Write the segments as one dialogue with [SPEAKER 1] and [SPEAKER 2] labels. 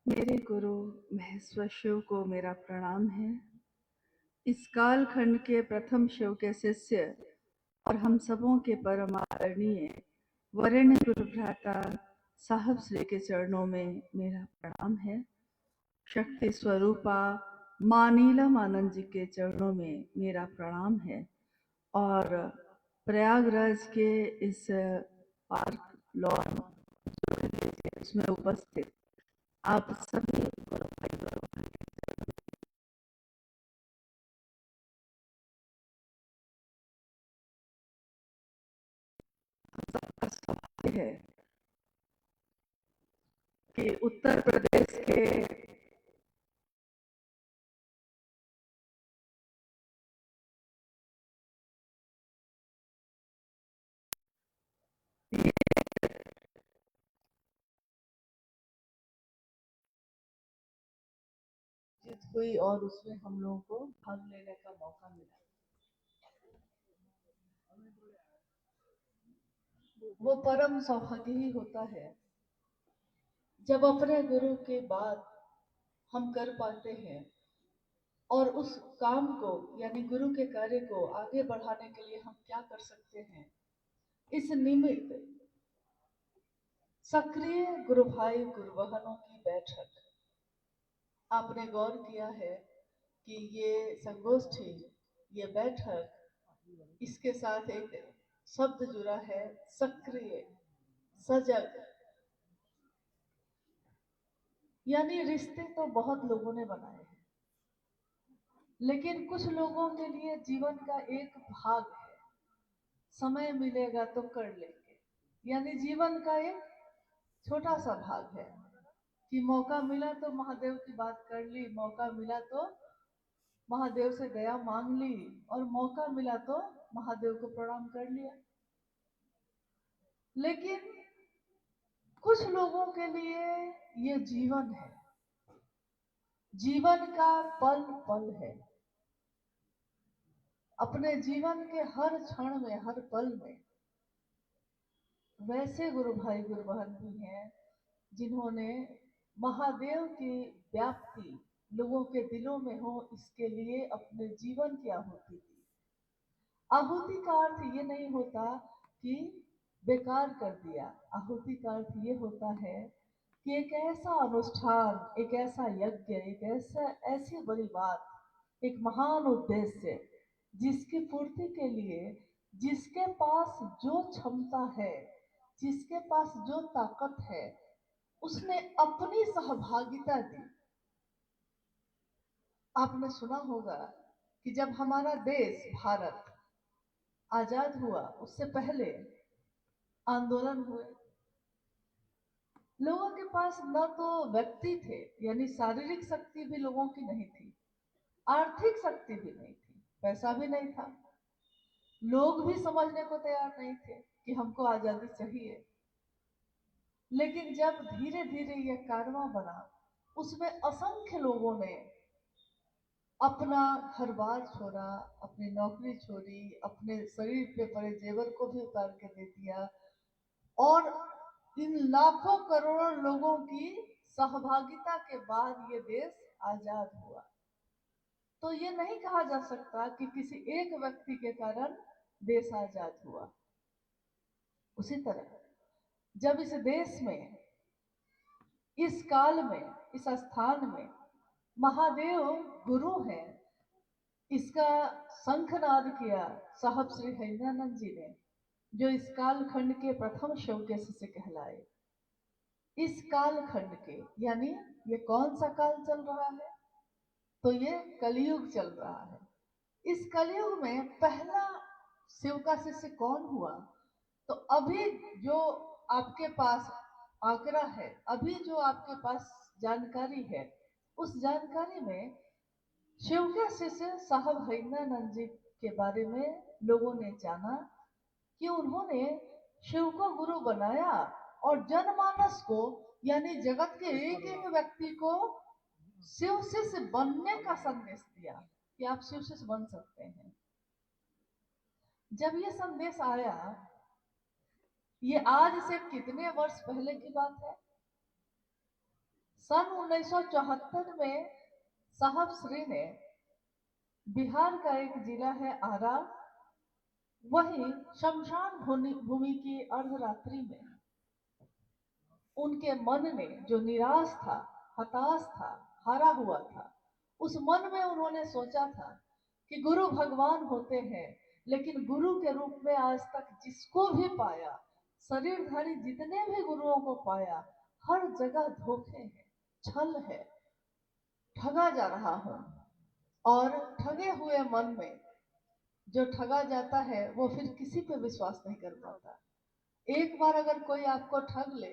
[SPEAKER 1] मेरे गुरु महेश्वर शिव को मेरा प्रणाम है। इस कालखंड के प्रथम शिव के शिष्य और हम सबों के परम आदरणीय वरेण्य गुरु भ्राता साहब श्री के चरणों में मेरा प्रणाम है। शक्ति स्वरूपा माँ नीलम आनंद जी के चरणों में मेरा प्रणाम है। और प्रयागराज के इस पार्क लॉन उसमें उपस्थित आप सभी का सौभाग्य है कि उत्तर प्रदेश के जीत हुई और उसमें हम लोगों को भाग लेने का मौका मिला। वो परम सौभाग्य ही होता है जब अपने गुरु के बाद हम कर पाते हैं और उस काम को यानी गुरु के कार्य को आगे बढ़ाने के लिए हम क्या कर सकते हैं, इस निमित्त सक्रिय गुरु भाई गुरु बहनों की बैठक। आपने गौर किया है कि ये संगोष्ठी, ये बैठक, इसके साथ एक शब्द जुड़ा है, सक्रिय, सजग। यानी रिश्ते तो बहुत लोगों ने बनाए हैं, लेकिन कुछ लोगों के लिए जीवन का एक भाग है, समय मिलेगा तो कर लेंगे। यानी जीवन का एक छोटा सा भाग है कि मौका मिला तो महादेव की बात कर ली, मौका मिला तो महादेव से दया मांग ली, और मौका मिला तो महादेव को प्रणाम कर लिया। लेकिन कुछ लोगों के लिए ये जीवन है, जीवन का पल पल है। अपने जीवन के हर क्षण में, हर पल में वैसे गुरु भाई गुरु बहन भी हैं जिन्होंने महादेव की व्याप्ति लोगों के दिलों में हो, इसके लिए अपने जीवन की आहुति दी। आहुति का अर्थ ये नहीं होता कि बेकार कर दिया। आहुति का अर्थ ये होता है कि एक ऐसा अनुष्ठान, एक ऐसा यज्ञ, एक ऐसी बड़ी बात, एक महान उद्देश्य जिसकी पूर्ति के लिए जिसके पास जो क्षमता है, जिसके पास जो ताकत है, उसने अपनी सहभागिता दी। आपने सुना होगा कि जब हमारा देश भारत आजाद हुआ, उससे पहले आंदोलन हुए। लोगों के पास न तो व्यक्ति थे, यानी शारीरिक शक्ति भी लोगों की नहीं थी, आर्थिक शक्ति भी नहीं थी, पैसा भी नहीं था, लोग भी समझने को तैयार नहीं थे कि हमको आजादी चाहिए। लेकिन जब धीरे धीरे यह कारवां बना, उसमें असंख्य लोगों ने अपना घर बार छोड़ा, अपनी नौकरी छोड़ी, अपने शरीर पे पड़े जेवर को भी उतार के दे दिया, और इन लाखों करोड़ों लोगों की सहभागिता के बाद ये देश आजाद हुआ। तो ये नहीं कहा जा सकता कि किसी एक व्यक्ति के कारण देश आजाद हुआ। उसी तरह जब इस देश में, इस काल में, इस स्थान में महादेव गुरु हैं, इसका शंखनाद किया साहब श्री हरिनानंद जी ने, जो इस कालखंड के प्रथम शिव के शिष्य कहलाए। इस कालखंड के यानी ये कौन सा काल चल रहा है, तो ये कलयुग चल रहा है। इस कलयुग में पहला शिव का शिष्य कौन हुआ, तो अभी जो आपके पास आंकड़ा है, अभी जो आपके पास जानकारी है, उस जानकारी में शिव के शिष्य साहब हरिनानंद जी के बारे में लोगों ने जाना कि उन्होंने शिव को गुरु बनाया और जनमानस को, यानी जगत के एक एक व्यक्ति को शिव शिष्य बनने का संदेश दिया कि आप शिव शिष्य बन सकते हैं। जब ये संदेश आया, ये आज से कितने वर्ष पहले की बात है, सन 1974 में साहब श्री ने, बिहार का एक जिला है आरा, वही शमशान भूमि की अर्धरात्रि में उनके मन ने जो निराश था, हताश था, हारा हुआ था, उस मन में उन्होंने सोचा था कि गुरु भगवान होते हैं, लेकिन गुरु के रूप में आज तक जिसको भी पाया, शरीरधारी जितने भी गुरुओं को पाया, हर जगह धोखे हैं, छल है, ठगा जा रहा हूं। और ठगे हुए मन में जो ठगा जाता है वो फिर किसी पे विश्वास नहीं कर पाता। एक बार अगर कोई आपको ठग ले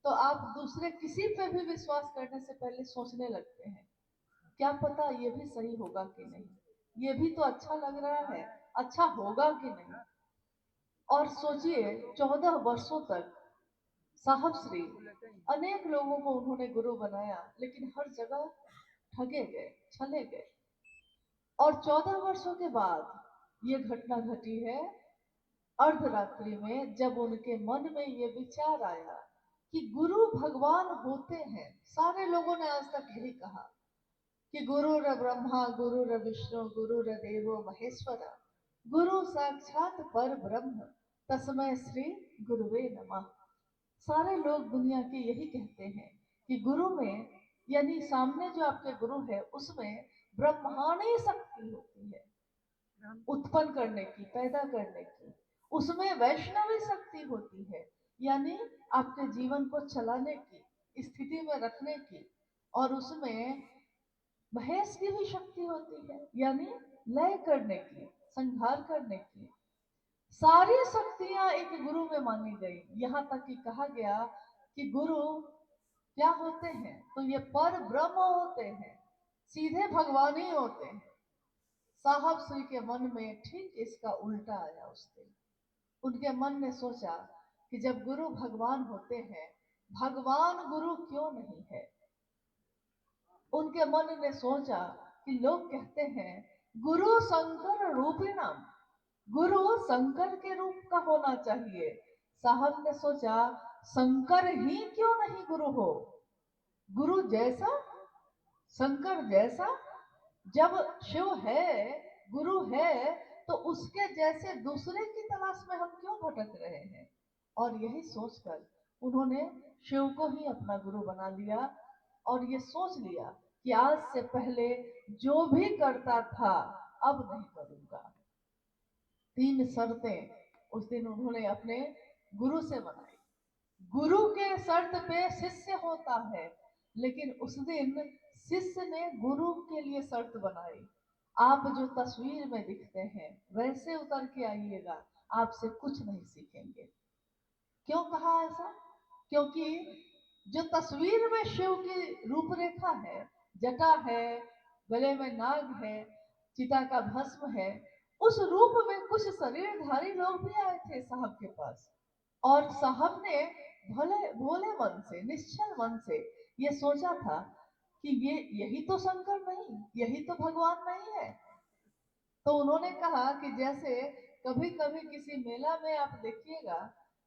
[SPEAKER 1] तो आप दूसरे किसी पे भी विश्वास करने से पहले सोचने लगते हैं, क्या पता ये भी सही होगा कि नहीं, ये भी तो अच्छा लग रहा है, अच्छा होगा कि नहीं। और सोचिए 14 वर्षों तक साहब श्री अनेक लोगों को उन्होंने गुरु बनाया, लेकिन हर जगह ठगे गए, छले गए। और 14 वर्षों के बाद ये घटना घटी है अर्धरात्रि में, जब उनके मन में ये विचार आया कि गुरु भगवान होते हैं। सारे लोगों ने आज तक यही कहा कि गुरु र ब्रह्मा गुरु र विष्णु गुरु र देवो महेश्वर, गुरु साक्षात पर ब्रह्म तस्मै श्री गुरुवे नमः। सारे लोग दुनिया के यही कहते हैं कि गुरु में, यानी सामने जो आपके गुरु है, उसमें ब्रह्मांडी शक्ति होती है उत्पन्न करने की, पैदा करने की। उसमें वैष्णवी शक्ति होती है, यानी आपके जीवन को चलाने की, स्थिति में रखने की। और उसमें महेश की भी शक्ति होती है, यानी लय करने की, संहार करने की। सारी शक्तियां एक गुरु में मानी गई। यहां तक कि कहा गया कि गुरु क्या होते हैं, तो ये पर ब्रह्म होते हैं, सीधे भगवान ही होते हैं। साहब श्री के मन में ठीक इसका उल्टा आया उस दिन। उनके मन ने सोचा कि जब गुरु भगवान होते हैं, भगवान गुरु क्यों नहीं है। उनके मन ने सोचा कि लोग कहते हैं गुरु शंकर रूपिणम, गुरु शंकर के रूप का होना चाहिए। साहब ने सोचा शंकर ही क्यों नहीं गुरु हो, गुरु जैसा, शंकर जैसा। जब शिव है, गुरु है, तो उसके जैसे दूसरे की तलाश में हम क्यों भटक रहे हैं। और यही सोचकर उन्होंने शिव को ही अपना गुरु बना लिया और ये सोच लिया कि आज से पहले जो भी करता था अब नहीं करूंगा। 3 शर्तें उस दिन उन्होंने अपने गुरु से बनाई। गुरु के शर्त पे शिष्य होता है, लेकिन उस दिन शिष्य ने गुरु के लिए शर्त बनाई, आप जो तस्वीर में दिखते हैं वैसे उतर के आइएगा, आपसे कुछ नहीं सीखेंगे। क्यों कहा ऐसा? क्योंकि जो तस्वीर में शिव की रूपरेखा है, जटा है, गले में नाग है, चिता का भस्म है, उस रूप में कुछ शरीरधारी लोग भी आए थे साहब के पास। और साहब ने भले भोले मन से, निश्चल मन से ये सोचा था कि ये यही तो शंकर नहीं, यही तो भगवान नहीं है। तो उन्होंने कहा कि जैसे कभी कभी किसी मेला में आप देखिएगा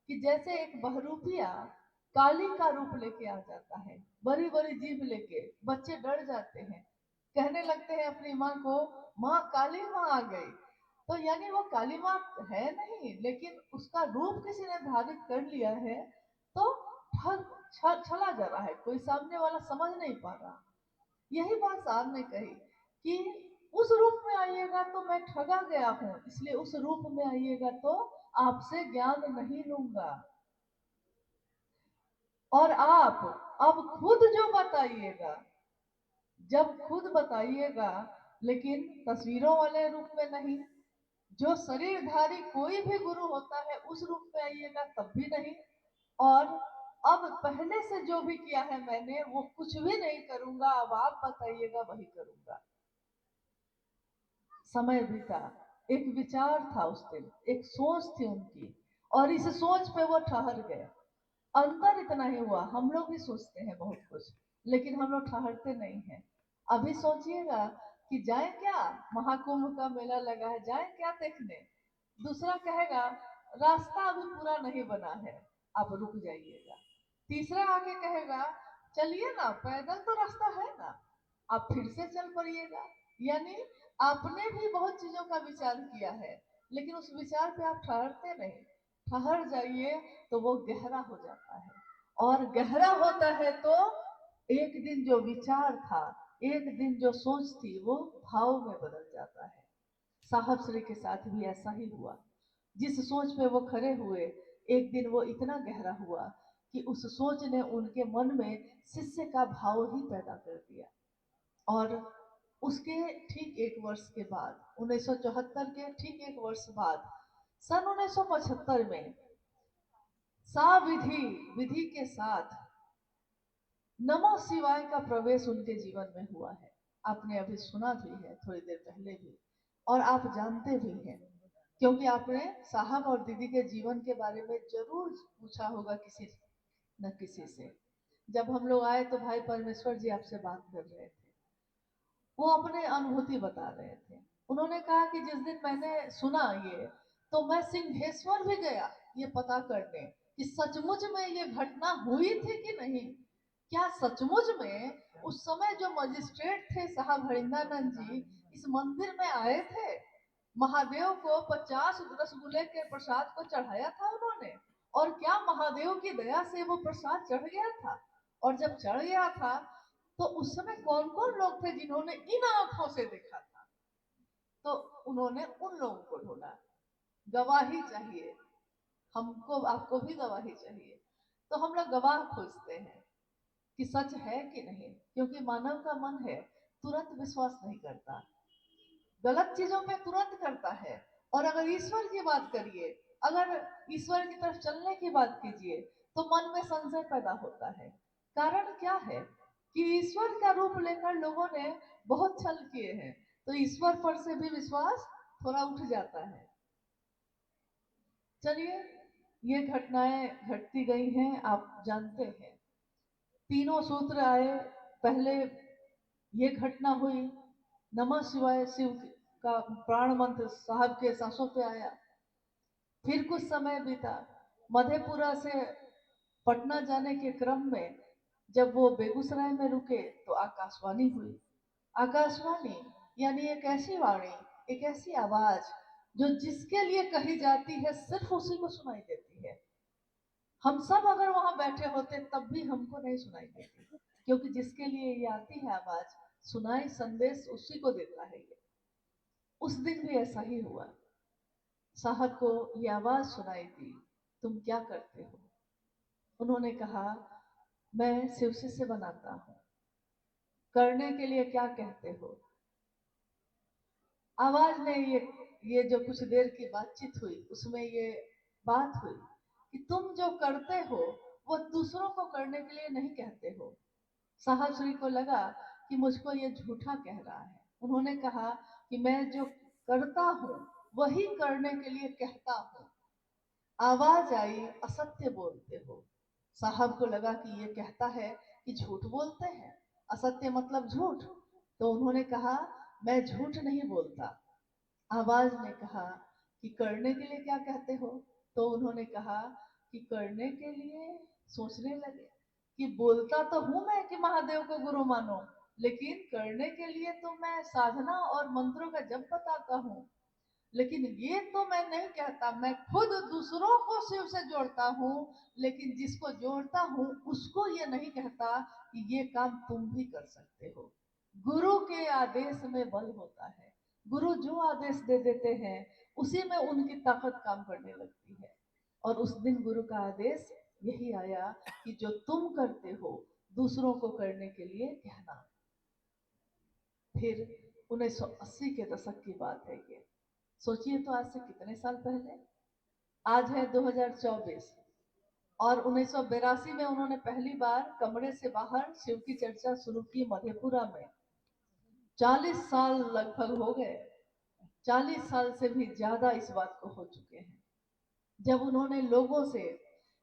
[SPEAKER 1] कि जैसे एक बहरूपिया काली का रूप लेके आ जाता है, बड़ी बड़ी जीभ लेके, बच्चे डर जाते हैं, कहने लगते हैं अपनी माँ को, माँ काली माँ आ गई। तो यानी वो काली माँ है नहीं, लेकिन उसका रूप किसी ने धारित कर लिया है, तो छला जा रहा है, कोई सामने वाला समझ नहीं पा रहा। यही बात साहब ने कही कि उस रूप में आइएगा तो मैं ठगा गया हूं, इसलिए उस रूप में आइएगा तो आपसे ज्ञान नहीं लूंगा। और आप अब खुद जो बताइएगा, जब खुद बताइएगा, लेकिन तस्वीरों वाले रूप में नहीं, जो शरीरधारी कोई भी गुरु होता है उस रूप में आइएगा तब भी नहीं। और अब पहले से जो भी किया है मैंने वो कुछ भी नहीं करूंगा, अब आप बताइएगा वही करूंगा। समय बीता, एक विचार था उस दिन, एक सोच थी उनकी, और इस सोच पे वो ठहर गए। अंतर इतना ही हुआ, हम लोग भी सोचते हैं बहुत कुछ, लेकिन हम लोग ठहरते नहीं हैं। अभी सोचिएगा कि जाए क्या, महाकुंभ का मेला लगा है, जाए क्या देखने। दूसरा कहेगा रास्ता अभी पूरा नहीं बना है, आप रुक जाइएगा। तीसरा आगे कहेगा चलिए ना, पैदल तो रास्ता है ना, आप फिर से चल पड़िएगा। यानी आपने भी बहुत चीजों का विचार किया है, लेकिन उस विचार पे आप ठहरते नहीं। ठहर जाइए तो वो गहरा हो जाता है, और गहरा होता है तो एक दिन जो विचार था, एक दिन जो सोच थी, वो भाव में बदल जाता है। साहब श्री के साथ भी ऐसा ही हुआ। जिस सोच पे वो खड़े हुए, एक दिन वो इतना गहरा हुआ कि उस सोच ने उनके मन में शिष्य का भाव ही पैदा कर दिया। और उसके ठीक एक वर्ष के बाद, 1974 के ठीक एक वर्ष बाद, सन 1975 में साविधि विधि के साथ नमो शिवाय का प्रवेश उनके जीवन में हुआ है। आपने अभी सुना भी है थोड़ी देर पहले भी, और आप जानते भी हैं, क्योंकि आपने साहब और दीदी के जीवन के बारे में जरूर पूछा होगा किसी न किसी से। जब हम लोग आए तो भाई परमेश्वर जी आपसे बात कर रहे थे, वो अपने अनुभूति बता रहे थे। उन्होंने कहा कि जिस दिन मैंने सुना ये, तो मैं सिंहेश्वर भी गया ये पता करने कि सचमुच में ये घटना हुई थी कि नहीं। क्या सचमुच में उस समय जो मजिस्ट्रेट थे साहब हरिंदानंद जी इस मंदिर में आए थे? महादेव को 50 रसगुल्ले के प्रसाद को चढ़ाया था उन्होंने, और क्या महादेव की दया से वो प्रसाद चढ़ गया था? और जब चढ़ गया था तो उस समय कौन कौन लोग थे जिन्होंने इन आंखों से देखा था? तो उन्होंने उन लोगों को ढूंढा। गवाही चाहिए, हमको आपको भी गवाही चाहिए। तो हम लोग गवाह खोजते हैं कि सच है कि नहीं, क्योंकि मानव का मन है तुरंत विश्वास नहीं करता, गलत चीजों पे तुरंत करता है। और अगर ईश्वर की बात करिए, अगर ईश्वर की तरफ चलने की बात कीजिए, तो मन में संशय पैदा होता है। कारण क्या है कि ईश्वर का रूप लेकर लोगों ने बहुत छल किए हैं, तो ईश्वर पर से भी विश्वास थोड़ा उठ जाता है। चलिए, ये घटनाएं घटती गई हैं, आप जानते हैं। तीनों सूत्र आए, पहले ये घटना हुई, नमः शिवाय शिव का प्राण मंत्र साहब के सांसों पे आया। फिर कुछ समय बीता, मधेपुरा से पटना जाने के क्रम में जब वो बेगूसराय में रुके तो आकाशवाणी हुई। आकाशवाणी यानी एक ऐसी वाणी, एक ऐसी आवाज जो जिसके लिए कही जाती है सिर्फ उसी को सुनाई देती है। हम सब अगर वहां बैठे होते तब भी हमको नहीं सुनाई देती, क्योंकि जिसके लिए ये आती है आवाज, सुनाई संदेश उसी को देता है ये। उस दिन भी ऐसा ही हुआ। साहब को ये आवाज सुनाई दी, तुम क्या करते हो? उन्होंने कहा, मैं शिवसी से बनाता हूँ। करने के लिए क्या कहते हो? आवाज ने ये जो कुछ देर की बातचीत हुई उसमें ये बात हुई कि तुम जो करते हो वो दूसरों को करने के लिए नहीं कहते हो। साहब श्री को लगा कि मुझको ये झूठा कह रहा है। उन्होंने कहा कि मैं जो करता हूँ वही करने के लिए कहता हूँ। आवाज आई, असत्य बोलते हो। साहब को लगा कि ये कहता है कि झूठ बोलते हैं, असत्य मतलब झूठ। तो उन्होंने कहा, मैं झूठ नहीं बोलता। आवाज ने कहा कि करने के लिए क्या कहते हो? तो उन्होंने कहा कि करने के लिए, सोचने लगे कि बोलता तो हूं मैं कि महादेव को गुरु मानो, लेकिन करने के लिए तो मैं साधना और मंत्रों का जप बताता हूँ। लेकिन ये तो मैं नहीं कहता, मैं खुद दूसरों को शिव से जोड़ता हूँ, लेकिन जिसको जोड़ता हूँ उसको ये नहीं कहता कि ये काम तुम भी कर सकते हो। गुरु के आदेश में बल होता है। गुरु जो आदेश दे देते हैं उसी में उनकी ताकत काम करने लगती है। और उस दिन गुरु का आदेश यही आया कि जो तुम करते हो दूसरों को करने के लिए कहना। फिर 1980 के दशक की बात है ये। सोचिए तो आज से कितने साल पहले। आज है 2024, और 1982 में उन्होंने पहली बार कमरे से बाहर शिव की चर्चा शुरू की मधेपुरा में। 40 साल लगभग हो गए, 40 साल से भी ज्यादा इस बात को हो चुके हैं। जब उन्होंने लोगों से,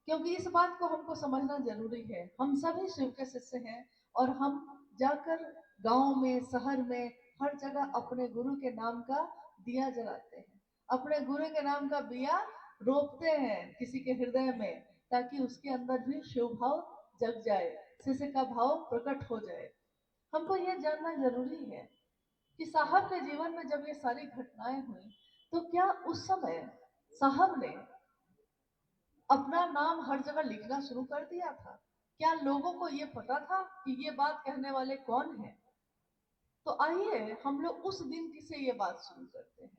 [SPEAKER 1] क्योंकि इस बात को हमको समझना जरूरी है, हम सभी शिव के शिष्य हैं, और हम जाकर गांव में, शहर में, हर जगह अपने गुरु के नाम का दिया जलाते हैं, अपने गुरु के नाम का बिया रोपते हैं किसी के हृदय में, ताकि उसके अंदर भी शिव भाव जग जाए। शिष्य का भाव प्रकट हो जाए। हमको यह जानना जरूरी है कि साहब के जीवन में जब ये सारी घटनाएं हुई तो क्या उस समय साहब ने अपना नाम हर जगह लिखना शुरू कर दिया था? क्या लोगों को ये पता था कि ये बात कहने वाले कौन है? तो आइए हम लोग उस दिन की से ये बात शुरू करते हैं।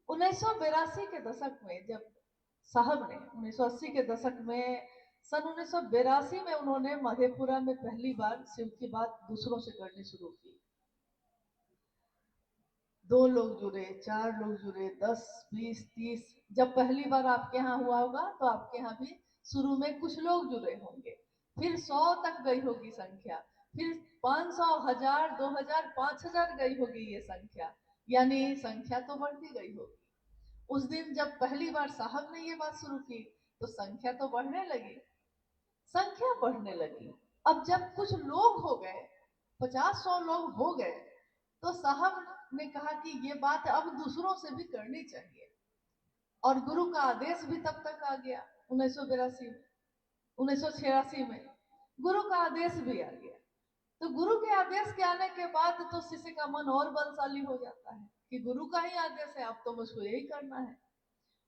[SPEAKER 1] 1982 के दशक में जब साहब ने 1980 के दशक में सन 1982 में उन्होंने मधेपुरा में पहली बार शिव की बात दूसरों से करनी शुरू की। 2 लोग जुड़े, 4 लोग जुड़े, 10, 20, 30। जब पहली बार आपके यहाँ हुआ होगा तो आपके यहाँ भी शुरू में कुछ लोग जुड़े होंगे, फिर 100 तक गई होगी संख्या, फिर 500, 1000, 2000, 5000 गई होगी ये संख्या, यानी संख्या तो बढ़ती गई होगी। उस दिन जब पहली बार साहब ने ये बात शुरू की तो संख्या तो बढ़ने लगी, संख्या बढ़ने लगी। अब जब कुछ लोग हो गए, 50-100 लोग हो गए, तो साहब ने कहा कि ये बात अब दूसरों से भी करनी चाहिए, और गुरु का आदेश भी तब तक आ गया। 1982 में, 1986 में गुरु का आदेश भी आ गया। तो गुरु के आदेश के आने के बाद तो शिष्य का मन और बलशाली हो जाता है कि गुरु का ही आदेश है, अब तो मुझको यही करना है।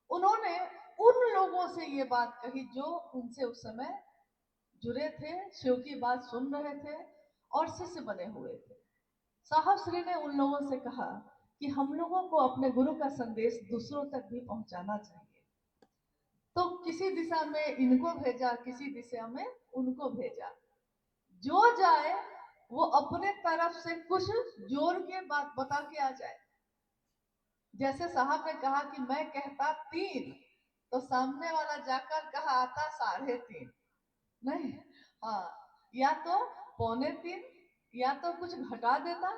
[SPEAKER 1] उन्होंने उन लोगों से ये बात कही जो उनसे उस समय जुड़े थे, शिव की बात सुन रहे थे और शिष्य बने हुए थे। साहब श्री ने उन लोगों से कहा कि हम लोगों को अपने गुरु का संदेश दूसरों तक भी पहुंचाना चाहिए। तो किसी दिशा में इनको भेजा, किसी दिशा में उनको भेजा। जो जाए वो अपने तरफ से कुछ जोड़ के बात बता के आ जाए। जैसे साहब ने कहा कि मैं कहता 3, तो सामने वाला जाकर कहा आता 3.5। नहीं, हाँ, या तो 2.25, या तो कुछ घटा देता,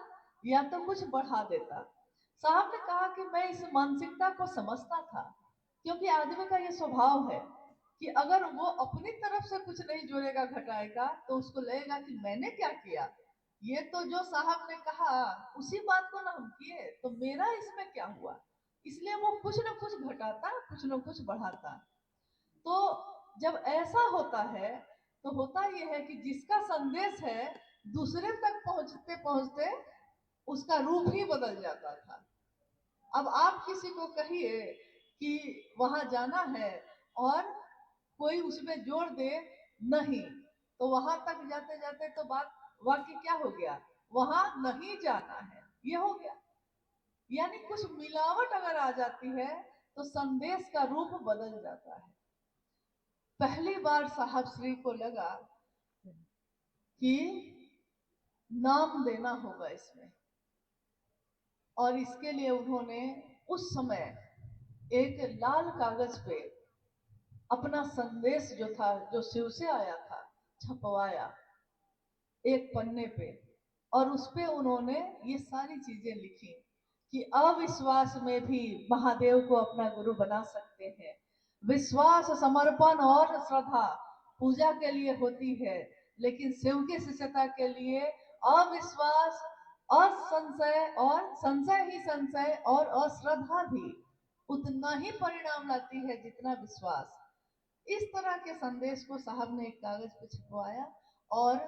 [SPEAKER 1] या तो कुछ बढ़ा देता। साहब ने कहा कि मैं इस मानसिकता को समझता था, क्योंकि आदमी का ये स्वभाव है कि अगर वो अपनी तरफ से कुछ नहीं जोड़ेगा, घटाएगा, तो उसको लगेगा कि मैंने क्या किया, ये तो जो साहब ने कहा उसी बात को ना हम किए, तो मेरा इसमें क्या हुआ। इसलिए वो कुछ न कुछ घटाता, कुछ न कुछ बढ़ाता। तो जब ऐसा होता है तो होता यह है कि जिसका संदेश है दूसरे तक पहुंचते पहुंचते उसका रूप ही बदल जाता था। अब आप किसी को कहिए कि वहां जाना है और कोई उसमें जोड़ दे नहीं, तो वहां तक जाते जाते तो बात वाक्य क्या हो गया, वहां नहीं जाना है, ये हो गया। यानी कुछ मिलावट अगर आ जाती है तो संदेश का रूप बदल जाता है। पहली बार साहब श्री को लगा कि नाम देना होगा इसमें, और इसके लिए उन्होंने उस समय एक लाल कागज पे अपना संदेश जो था, जो शिव से आया था, छपवाया एक पन्ने पे, और उस पे उन्होंने ये सारी चीजें लिखी कि अविश्वास में भी महादेव को अपना गुरु बना सकते हैं। विश्वास, समर्पण और श्रद्धा पूजा के लिए होती है, लेकिन शिव की शिष्यता के लिए अविश्वास, असंशय और संशय ही संशय और अश्रद्धा भी उतना ही परिणाम लाती है जितना विश्वास। इस तरह के संदेश को साहब ने एक कागज पे छपवाया और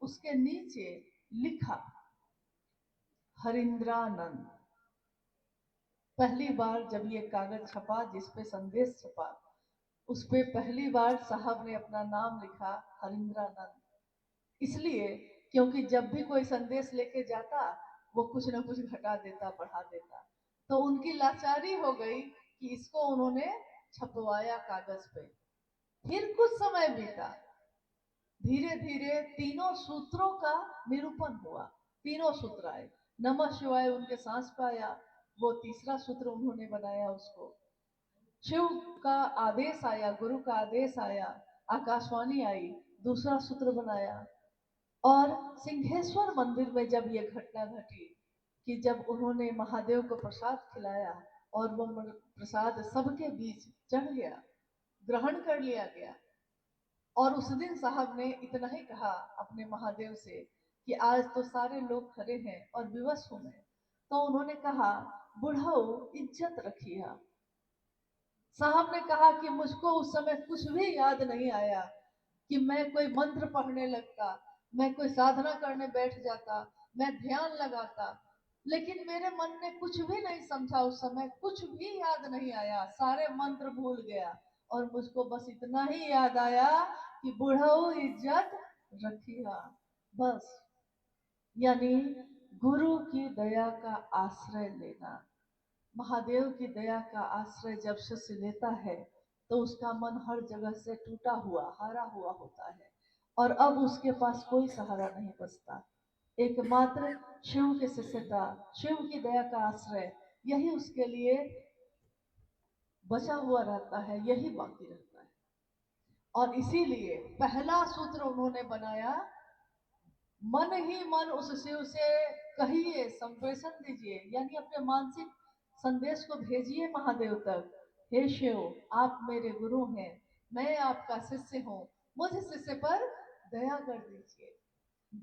[SPEAKER 1] उसके नीचे लिखा हरिंद्रानंद। पहली बार जब ये कागज छपा जिसपे संदेश छपा, उस पे पहली बार साहब ने अपना नाम लिखा हरिंद्रानंद, इसलिए क्योंकि जब भी कोई संदेश लेके जाता वो कुछ ना कुछ घटा देता, बढ़ा देता। तो उनकी लाचारी हो गई कि इसको उन्होंने छपवाया कागज पे। फिर कुछ समय बीता, धीरे धीरे तीनों सूत्रों का निरूपण हुआ। तीनों सूत्र आए, नमः शिवाय उनके सांस पे आया, वो तीसरा सूत्र उन्होंने बनाया उसको। शिव का आदेश आया, गुरु का आदेश आया, आकाशवाणी आई, दूसरा सूत्र बनाया। और सिंहेश्वर मंदिर में जब ये घटना घटी कि जब उन्होंने महादेव को प्रसाद खिलाया और वो प्रसाद सबके बीच चढ़ गया, ग्रहण कर लिया गया, और उस दिन साहब ने इतना ही कहा अपने महादेव से कि आज तो सारे लोग खड़े हैं और विवश हूं मैं। तो उन्होंने कहा, बुढ़ाओ इज्जत रखिए। साहब ने कहा कि मुझको उस समय कुछ भी याद नहीं आया, कि मैं कोई मंत्र पढ़ने लगता, मैं कोई साधना करने बैठ जाता, मैं ध्यान लगाता, लेकिन मेरे मन ने कुछ भी नहीं समझा, उस समय कुछ भी याद नहीं आया, सारे मंत्र भूल गया और मुझको बस इतना ही याद आया कि बुढ़ऊ इज्जत रखिया, बस। यानी गुरु की दया का आश्रय लेना। महादेव की दया का आश्रय जब शिष्य लेता है तो उसका मन हर जगह से टूटा हुआ, हारा हुआ होता है और अब उसके पास कोई सहारा नहीं बचता। एकमात्र शिव के शिष्यता, शिव की दया का आश्रय, यही उसके लिए बचा हुआ रहता है, यही बाकी रहता है। और इसीलिए पहला सूत्र उन्होंने बनाया, मन ही मन उस शिव से कहिए, संप्रेषण दीजिए, यानी अपने मानसिक संदेश को भेजिए महादेव तक। हे शिव, आप मेरे गुरु हैं, मैं आपका शिष्य हूँ, मुझ शिष्य पर दया कर दीजिए।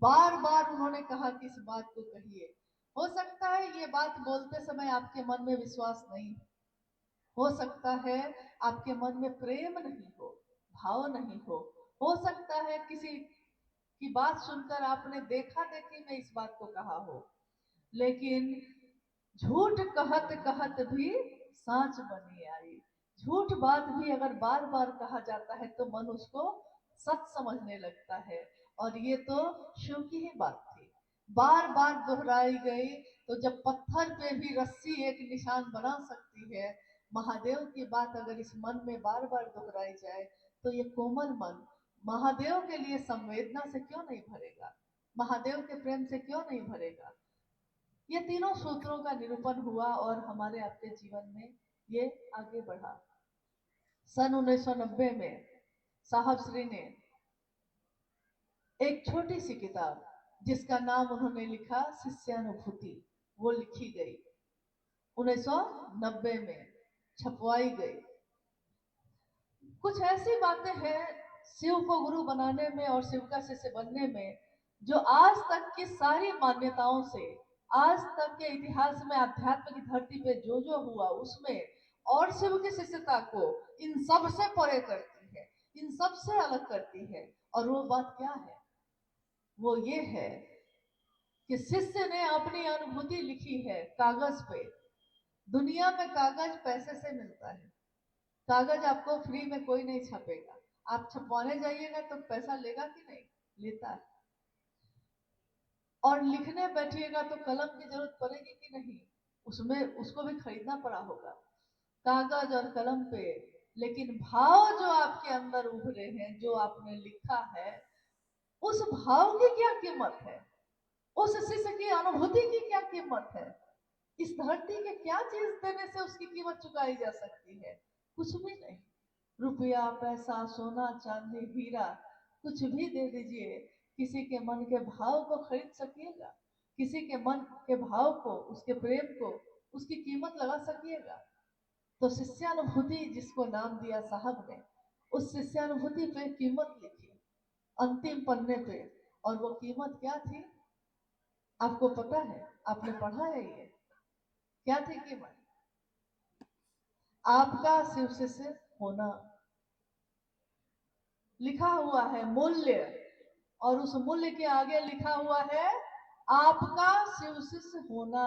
[SPEAKER 1] बार बार उन्होंने कहा कि इस बात को कहिए। हो सकता है ये बात बोलते समय आपके मन में विश्वास नहीं हो सकता है आपके मन में प्रेम नहीं हो, भाव नहीं हो सकता है किसी की बात सुनकर आपने देखा देखी में इस बात को कहा हो, लेकिन झूठ कहत कहत भी सांच बनी आई। झूठ बात भी अगर बार बार कहा जाता है तो मन उसको सच समझने लगता है, और ये तो शिव की ही बात थी, बार बार दोहराई गई। तो जब पत्थर पे भी रस्सी एक निशान बना सकती है, महादेव की बात अगर इस मन में बार बार दोहराई जाए तो ये कोमल मन महादेव के लिए संवेदना से क्यों नहीं भरेगा, महादेव के प्रेम से क्यों नहीं भरेगा। ये तीनों सूत्रों का निरूपण हुआ और हमारे आपके जीवन में ये आगे बढ़ा। सन 1990 में साहब श्री ने एक छोटी सी किताब जिसका नाम उन्होंने लिखा शिष्यानुभूति, वो लिखी गई 1990 में, छपवाई गई। कुछ ऐसी बातें हैं शिव को गुरु बनाने में और शिव का शिष्य बनने में जो आज तक की सारी मान्यताओं से, आज तक के इतिहास में अध्यात्म की धरती पे जो जो हुआ उसमें और शिव की शिष्यता को इन सब से परे करती है, इन सब से अलग करती है। और वो बात क्या है? वो ये है कि शिष्य ने अपनी अनुभूति लिखी है कागज पे। दुनिया में कागज पैसे से मिलता है, कागज आपको फ्री में कोई नहीं छपेगा, आप छपवाने जाइएगा तो पैसा लेगा कि नहीं, लेता है। और लिखने बैठिएगा तो कलम की जरूरत पड़ेगी कि नहीं, उसमें उसको भी खरीदना पड़ा होगा, कागज और कलम पे। लेकिन भाव जो आपके अंदर उभरे हैं, जो आपने लिखा है, उस भाव की क्या कीमत है, उस शिष्य की अनुभूति की क्या कीमत है, इस धरती के क्या चीज देने से उसकी कीमत चुकाई जा सकती है? कुछ भी नहीं। रुपया, पैसा, सोना, चांदी, हीरा, कुछ भी दे दीजिए, किसी के मन के भाव को खरीद सकिएगा? किसी के मन के भाव को, उसके प्रेम को, उसकी कीमत लगा सकिएगा? तो शिष्यानुभूति जिसको नाम दिया साहब ने, उस शिष्यानुभूति पे कीमत लिखी अंतिम पन्ने पे, और वो कीमत क्या थी आपको पता है? आपने पढ़ा है ये? क्या थी कीमत? आपका शिव शिष्य होना लिखा हुआ है, मूल्य, और उस मूल्य के आगे लिखा हुआ है आपका शिव शिष्य होना।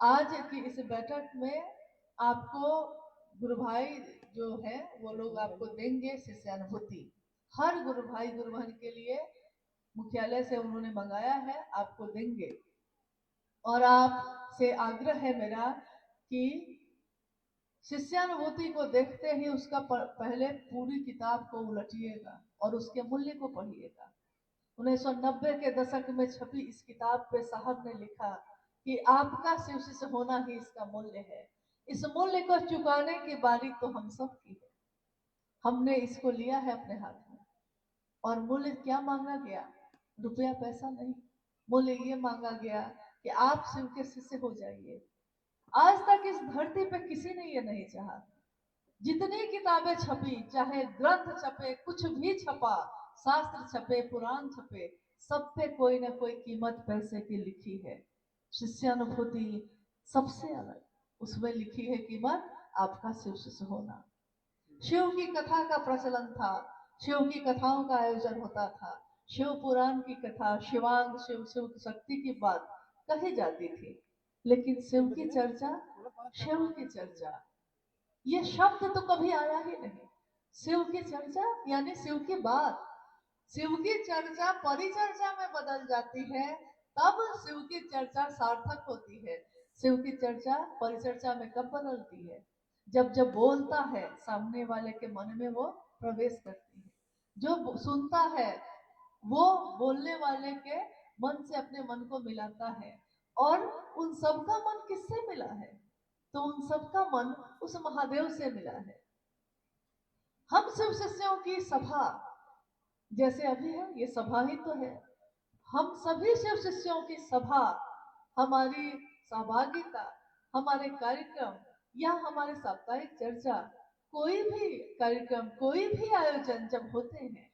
[SPEAKER 1] आज की इस बैठक में आपको गुरु भाई जो है वो लोग आपको देंगे शिष्यानुभूति। हर गुरु भाई गुरु बहन के लिए मुख्यालय से उन्होंने मंगाया है, आपको देंगे। और आपसे आग्रह है मेरा कि शिष्यानुभूति को देखते ही उसका पहले पूरी किताब को उलटिएगा और उसके मूल्य को पढ़िएगा। 1990 के दशक में छपी इस किताब पे साहब ने लिखा कि आपका शिव शिष्य होना ही इसका मूल्य है। इस मूल्य को चुकाने की बारी तो हम सब की है, हमने इसको लिया है अपने हाथ में। और मूल्य क्या मांगा गया? रुपया पैसा नहीं, मूल्य ये मांगा गया कि आप शिव के शिष्य हो जाइए। आज तक इस धरती पे किसी ने ये नहीं चाहा। जितनी किताबें छपी, चाहे ग्रंथ छपे, कुछ भी छपा, शास्त्र छपे, पुराण छपे, सब पे कोई ना कोई कीमत पैसे की लिखी है। शिष्यानुभूति सबसे अलग, उसमें लिखी है कीमत आपका शिव शिष्य होना। शिव की कथा का प्रचलन था, शिव की कथाओं का आयोजन होता था, शिव पुराण की कथा, शिवांग, शिव शिव शक्ति की बात कही जाती थी। लेकिन शिव की चर्चा, शिव की चर्चा, ये शब्द तो कभी आया ही नहीं। शिव की चर्चा यानी शिव की बात, शिव की चर्चा परिचर्चा में बदल जाती है, तब शिव की चर्चा सार्थक होती है। शिव की चर्चा परिचर्चा में कब बदलती है? जब जब बोलता है सामने वाले के मन में वो प्रवेश करती है, जो सुनता है वो बोलने वाले के मन से अपने मन को मिलाता है। और उन सबका मन किससे मिला है? तो उन सबका मन उस महादेव से मिला है। हम शिव शिष्यों की सभा जैसे अभी है, ये सभा ही तो है। हम सभी शिव शिष्यों की सभा, हमारी सहभागिता, हमारे कार्यक्रम या हमारे साप्ताहिक चर्चा, कोई भी कार्यक्रम, कोई भी आयोजन जब होते हैं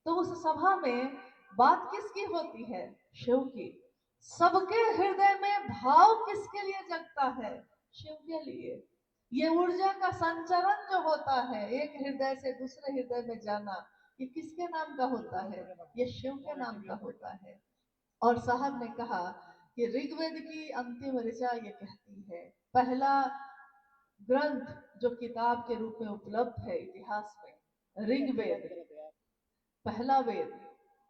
[SPEAKER 1] तो उस सभा में बात किसकी होती है? शिव की। सबके हृदय में भाव किसके लिए जगता है? शिव के लिए। ये ऊर्जा का संचरण जो होता है, एक हृदय से दूसरे हृदय में जाना, ये किसके नाम का होता है? ये शिव के नाम का होता है। और साहब ने कहा कि ऋग्वेद की अंतिम ऋचा ये कहती है, पहला ग्रंथ जो किताब के रूप में उपलब्ध है इतिहास में, ऋग्वेद, पहला वेद,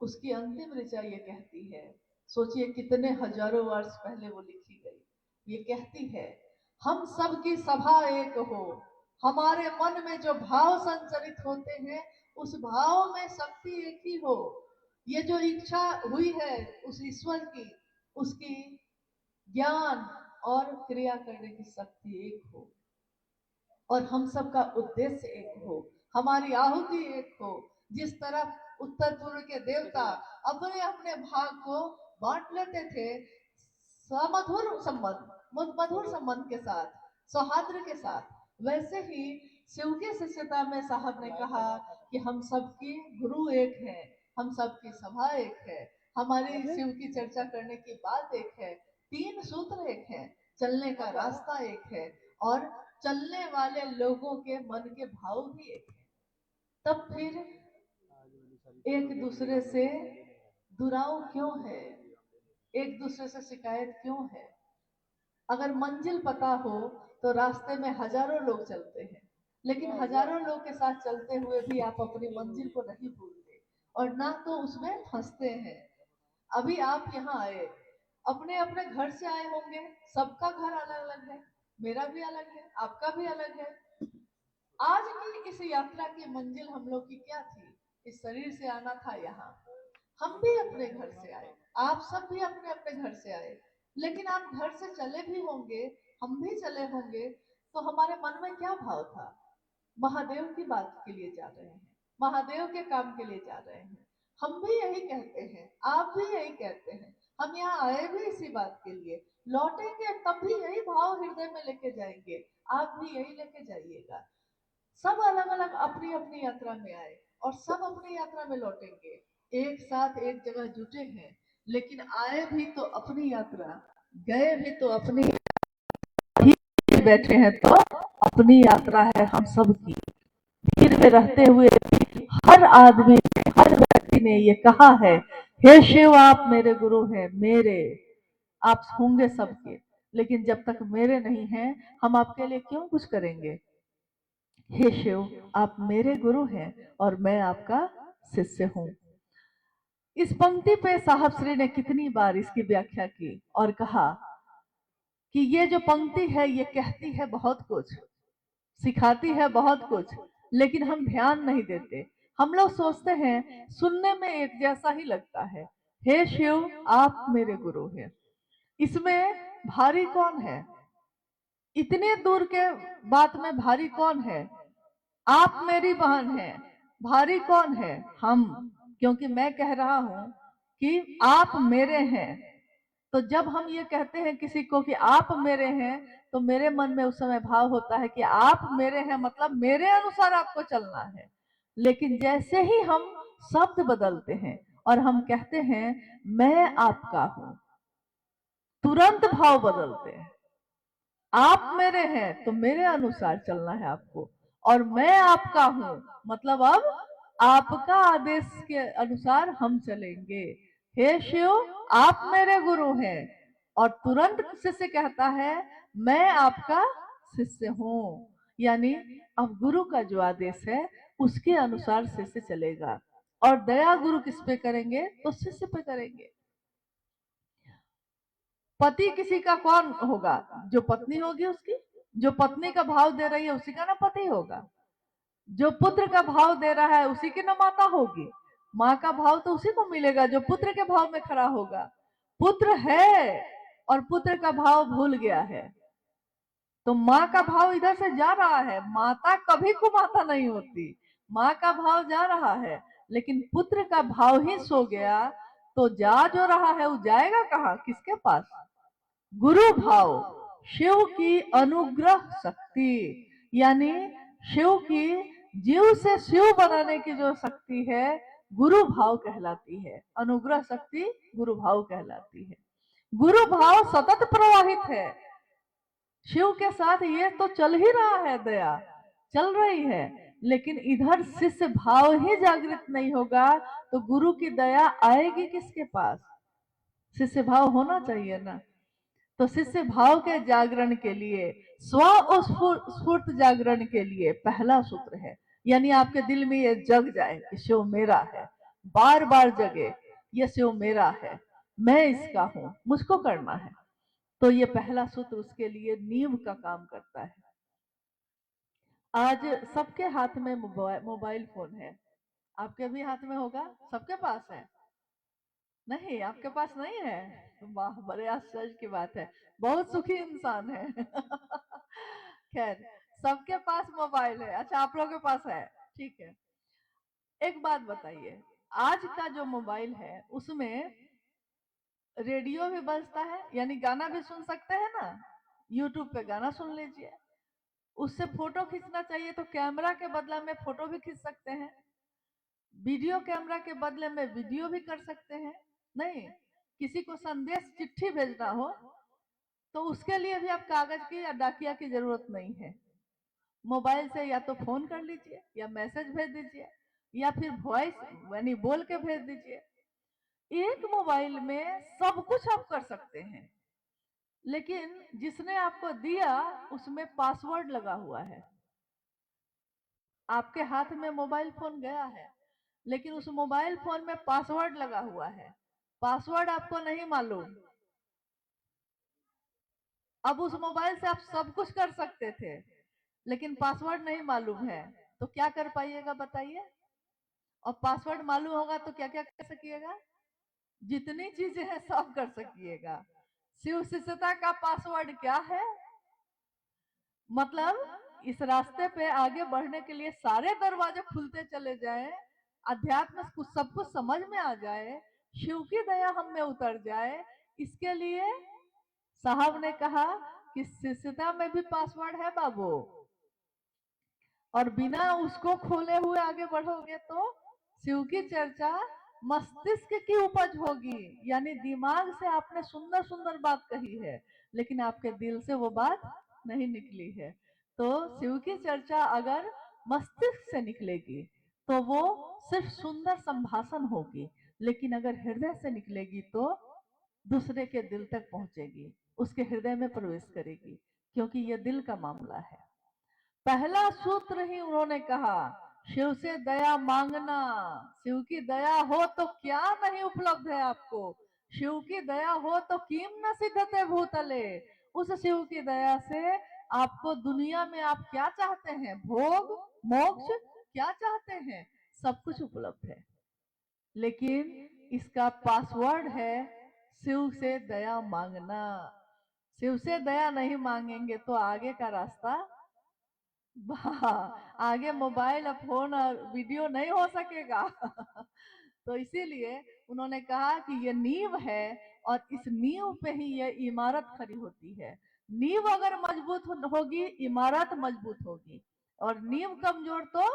[SPEAKER 1] उसकी अंतिम ऋचा ये कहती है, सोचिए कितने हजारों वर्ष पहले वो लिखी गई। ये कहती है, हम सब की सभा एक हो, हमारे मन में जो भाव संचरित होते हैं उस भाव में शक्ति एक ही हो। ये जो इच्छा हुई है उस ईश्वर की, उसकी ज्ञान और क्रिया करने की शक्ति एक हो, और हम सबका उद्देश्य एक हो, हमारी आहुति एक हो। जिस तरफ उत्तर पूर्व के देवता अपने अपने भाग को बांट लेते थे समधुर संबंध, मधुर संबंध के साथ, सौहार्द के साथ, वैसे ही शिव की शिष्यता में साहब ने कहा कि हम सबकी गुरु एक है, हम सबकी सभा एक है, हमारी शिव की चर्चा करने की बात एक है, तीन सूत्र एक है, चलने का रास्ता एक है, और चलने वाले लोगों के मन के भाव भी एक है। तब फिर एक दूसरे से दुराव क्यों है? एक दूसरे से शिकायत क्यों है? अगर मंजिल पता हो तो रास्ते में हजारों लोग चलते हैं, लेकिन हजारों लोग के साथ चलते हुए भी आप अपनी मंजिल को नहीं भूलते और ना तो उसमें फंसते हैं। अभी आप यहाँ आए, अपने अपने घर से आए होंगे, सबका घर अलग अलग है, मेरा भी अलग है, आपका भी अलग है। आज की इस यात्रा की मंजिल हम लोग की क्या थी? इस शरीर से आना था यहाँ। हम भी अपने घर से आए, आप सब भी अपने अपने घर से आए, लेकिन आप घर से चले भी होंगे, हम भी चले होंगे, तो हमारे मन में क्या भाव था? महादेव की बात के लिए जा रहे हैं, महादेव के काम के लिए जा रहे हैं। हम भी यही कहते हैं, आप भी यही कहते हैं, हम यहाँ आए भी इसी बात के लिए, लौटेंगे तब भी यही भाव हृदय में लेके जाएंगे, आप भी यही लेके जाइएगा। सब अलग अलग अपनी अपनी यात्रा में आए और सब अपनी यात्रा में लौटेंगे, एक साथ एक जगह जुटे हैं, लेकिन आए भी तो अपनी यात्रा, गए भी तो अपनी ही, बैठे हैं तो अपनी यात्रा है हम सब की। भीड़ में रहते हुए हर आदमी ने, हर व्यक्ति ने ये कहा है, हे शिव आप मेरे गुरु हैं, मेरे, आप होंगे सबके, लेकिन जब तक मेरे नहीं हैं हम आपके लिए क्यों कुछ करेंगे? हे शिव आप मेरे गुरु हैं और मैं आपका शिष्य हूँ। इस पंक्ति पे साहब श्री ने कितनी बार इसकी व्याख्या की और कहा कि ये जो पंक्ति है ये कहती है बहुत कुछ, सिखाती है बहुत कुछ, लेकिन हम ध्यान नहीं देते। हम लोग सोचते हैं सुनने में एक जैसा ही लगता है, हे शिव आप मेरे गुरु हैं, इसमें भारी कौन है? इतने दूर के बात में भारी कौन है? आप मेरी बहन हैं, भारी कौन है? हम, क्योंकि मैं कह रहा हूं कि आप मेरे हैं। तो जब हम ये कहते हैं किसी को कि आप मेरे हैं, तो मेरे मन में उस समय भाव होता है कि आप मेरे हैं मतलब मेरे अनुसार आपको चलना है। लेकिन जैसे ही हम शब्द बदलते हैं और हम कहते हैं मैं आपका हूं, तुरंत भाव बदलते हैं। आप मेरे हैं तो मेरे अनुसार चलना है आपको, और मैं आपका हूं मतलब अब आपका आदेश के अनुसार हम चलेंगे। हे शिव, आप मेरे गुरु हैं। और तुरंत शिष्य कहता है, मैं आपका शिष्य हूँ। यानी अब गुरु का जो आदेश है उसके अनुसार शिष्य चलेगा। और दया गुरु किस पे करेंगे? तो शिष्य पे करेंगे। पति किसी का कौन होगा? जो पत्नी होगी उसकी। जो पत्नी का भाव दे रही है उसी का ना पति होगा। जो पुत्र का भाव दे रहा है उसी की ना माता होगी। माँ का भाव तो उसी को मिलेगा जो पुत्र के भाव में खड़ा होगा। पुत्र है और पुत्र का भाव भूल गया है, तो माँ का भाव इधर से जा रहा है। माता कभी कुमाता नहीं होती, माँ का भाव जा रहा है, लेकिन पुत्र का भाव ही सो गया। तो जा जो रहा है वो जाएगा कहाँ? किसके पास? गुरु भाव, शिव की अनुग्रह शक्ति। यानी शिव की, जीव से शिव बनाने की जो शक्ति है गुरु भाव कहलाती है। अनुग्रह शक्ति गुरु भाव कहलाती है। गुरु भाव सतत प्रवाहित है। शिव के साथ ये तो चल ही रहा है, दया चल रही है, लेकिन इधर शिष्य भाव ही जागृत नहीं होगा तो गुरु की दया आएगी किसके पास? शिष्य भाव होना चाहिए ना। तो शिष्य भाव के जागरण के लिए, स्व स्फूर्त जागरण के लिए पहला सूत्र है। यानी आपके दिल में ये जग जाए कि शिव मेरा है, बार बार जगे, ये शिव मेरा है, मैं इसका हूं, मुझको करना है। तो ये पहला सूत्र उसके लिए नींव का काम करता है। आज सबके हाथ में मोबाइल फोन है। आपके भी हाथ में होगा, सबके पास है। नहीं, आपके पास नहीं है? वाह, बड़े आश्चर्य की बात है, बहुत सुखी इंसान है। खैर, सबके पास मोबाइल है। अच्छा, आप लोगों के पास है, ठीक है। एक बात बताइए, आज का जो मोबाइल है उसमें रेडियो भी बजता है, यानी गाना भी सुन सकते हैं ना। यूट्यूब पे गाना सुन लीजिए। उससे फोटो खींचना चाहिए तो कैमरा के बदला में फोटो भी खींच सकते हैं। वीडियो कैमरा के बदले में वीडियो भी कर सकते हैं। नहीं, किसी को संदेश चिट्ठी भेजना हो तो उसके लिए भी आप कागज की या डाकिया की जरूरत नहीं है। मोबाइल से या तो फोन कर लीजिए या मैसेज भेज दीजिए या फिर वॉइस यानी बोल के भेज दीजिए। एक मोबाइल में सब कुछ आप कर सकते हैं, लेकिन जिसने आपको दिया उसमें पासवर्ड लगा हुआ है। आपके हाथ में मोबाइल फोन गया है, लेकिन उस मोबाइल फोन में पासवर्ड लगा हुआ है। पासवर्ड आपको नहीं मालूम। अब उस मोबाइल से आप सब कुछ कर सकते थे, लेकिन पासवर्ड नहीं मालूम है, तो क्या कर पाइएगा बताइए? और पासवर्ड मालूम होगा तो क्या क्या कर सकिएगा? जितनी चीजें हैं सब कर सकिएगा। शिव शिष्यता का पासवर्ड क्या है? मतलब इस रास्ते पे आगे बढ़ने के लिए सारे दरवाजे खुलते चले जाएं, अध्यात्म कुछ सब कुछ समझ में आ जाए, शिव की दया हम में उतर जाए, इसके लिए साहब ने कहा कि शिष्यता में भी पासवर्ड है बाबू। और बिना उसको खोले हुए आगे बढ़ोगे तो शिव की चर्चा मस्तिष्क की उपज होगी। यानी दिमाग से आपने सुंदर सुंदर बात कही है, लेकिन आपके दिल से वो बात नहीं निकली है। तो शिव की चर्चा अगर मस्तिष्क से निकलेगी तो वो सिर्फ सुंदर संभाषण होगी, लेकिन अगर हृदय से निकलेगी तो दूसरे के दिल तक पहुंचेगी, उसके हृदय में प्रवेश करेगी, क्योंकि यह दिल का मामला है। पहला सूत्र ही उन्होंने कहा, शिव से दया मांगना। शिव की दया हो तो क्या नहीं उपलब्ध है आपको। शिव की दया हो तो किम न सिद्धते भूतले। उस शिव की दया से आपको दुनिया में आप क्या चाहते हैं, भोग मोक्ष क्या चाहते हैं, सब कुछ उपलब्ध है। लेकिन इसका पासवर्ड है शिव से दया मांगना। शिव से दया नहीं मांगेंगे तो आगे का रास्ता, आगे मोबाइल और फोन और वीडियो नहीं हो सकेगा। तो इसीलिए उन्होंने कहा कि ये नींव है और इस नींव पे ही ये इमारत खड़ी होती है। नींव अगर मजबूत होगी, इमारत मजबूत होगी, और नींव कमजोर तो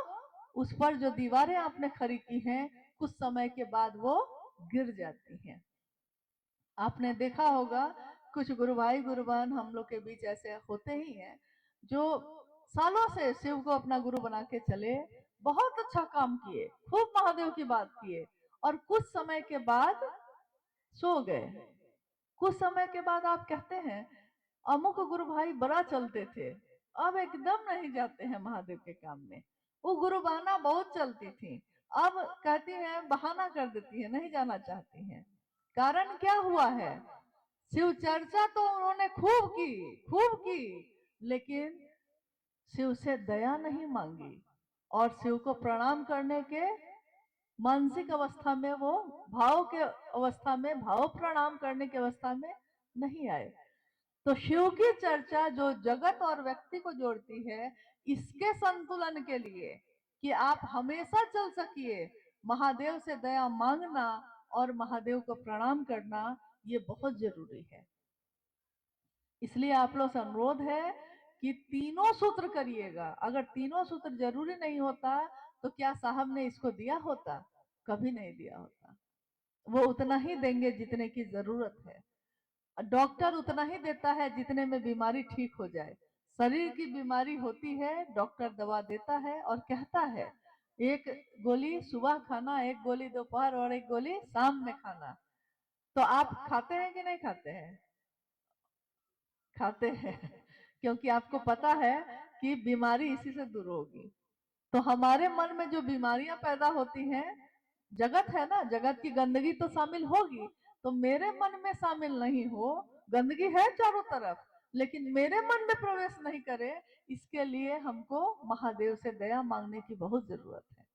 [SPEAKER 1] उस पर जो दीवारें आपने खड़ी की हैं कुछ समय के बाद वो गिर जाती हैं। आपने देखा होगा कुछ गुरु भाई गुरु बहन हम लोग के बीच ऐसे होते ही हैं जो सालों से शिव को अपना गुरु बना के चले, बहुत अच्छा काम किए, खूब महादेव की बात किए, और कुछ समय के बाद सो गए। कुछ समय के बाद आप कहते हैं अमुक गुरु भाई बड़ा चलते थे, अब एकदम नहीं जाते हैं महादेव के काम में। वो गुरु बहाना बहुत चलती थी, अब कहती हैं, बहाना कर देती है, नहीं जाना चाहती हैं। कारण क्या हुआ है? शिव चर्चा तो उन्होंने खूब की, लेकिन शिव से दया नहीं मांगी, और शिव को प्रणाम करने के मानसिक अवस्था में, वो भाव के अवस्था में, भाव प्रणाम करने की अवस्था में नहीं आए। तो शिव की चर्चा जो जगत और व्यक्ति को जोड़ती है, इसके संतुलन के लिए, कि आप हमेशा चल सकिए, महादेव से दया मांगना और महादेव को प्रणाम करना, ये बहुत जरूरी है। इसलिए आप लोग से अनुरोध है कि तीनों सूत्र करिएगा। अगर तीनों सूत्र जरूरी नहीं होता तो क्या साहब ने इसको दिया होता? कभी नहीं दिया होता। वो उतना ही देंगे जितने की जरूरत है। डॉक्टर उतना ही देता है जितने में बीमारी ठीक हो जाए। शरीर की बीमारी होती है, डॉक्टर दवा देता है और कहता है एक गोली सुबह खाना, एक गोली दोपहर और एक गोली शाम में खाना। तो आप खाते हैं कि नहीं खाते हैं? खाते हैं क्योंकि आपको पता है कि बीमारी इसी से दूर होगी। तो हमारे मन में जो बीमारियां पैदा होती हैं, जगत है ना, जगत की गंदगी तो शामिल होगी, तो मेरे मन में शामिल नहीं हो। गंदगी है चारों तरफ, लेकिन मेरे मन में प्रवेश नहीं करे, इसके लिए हमको महादेव से दया मांगने की बहुत जरूरत है।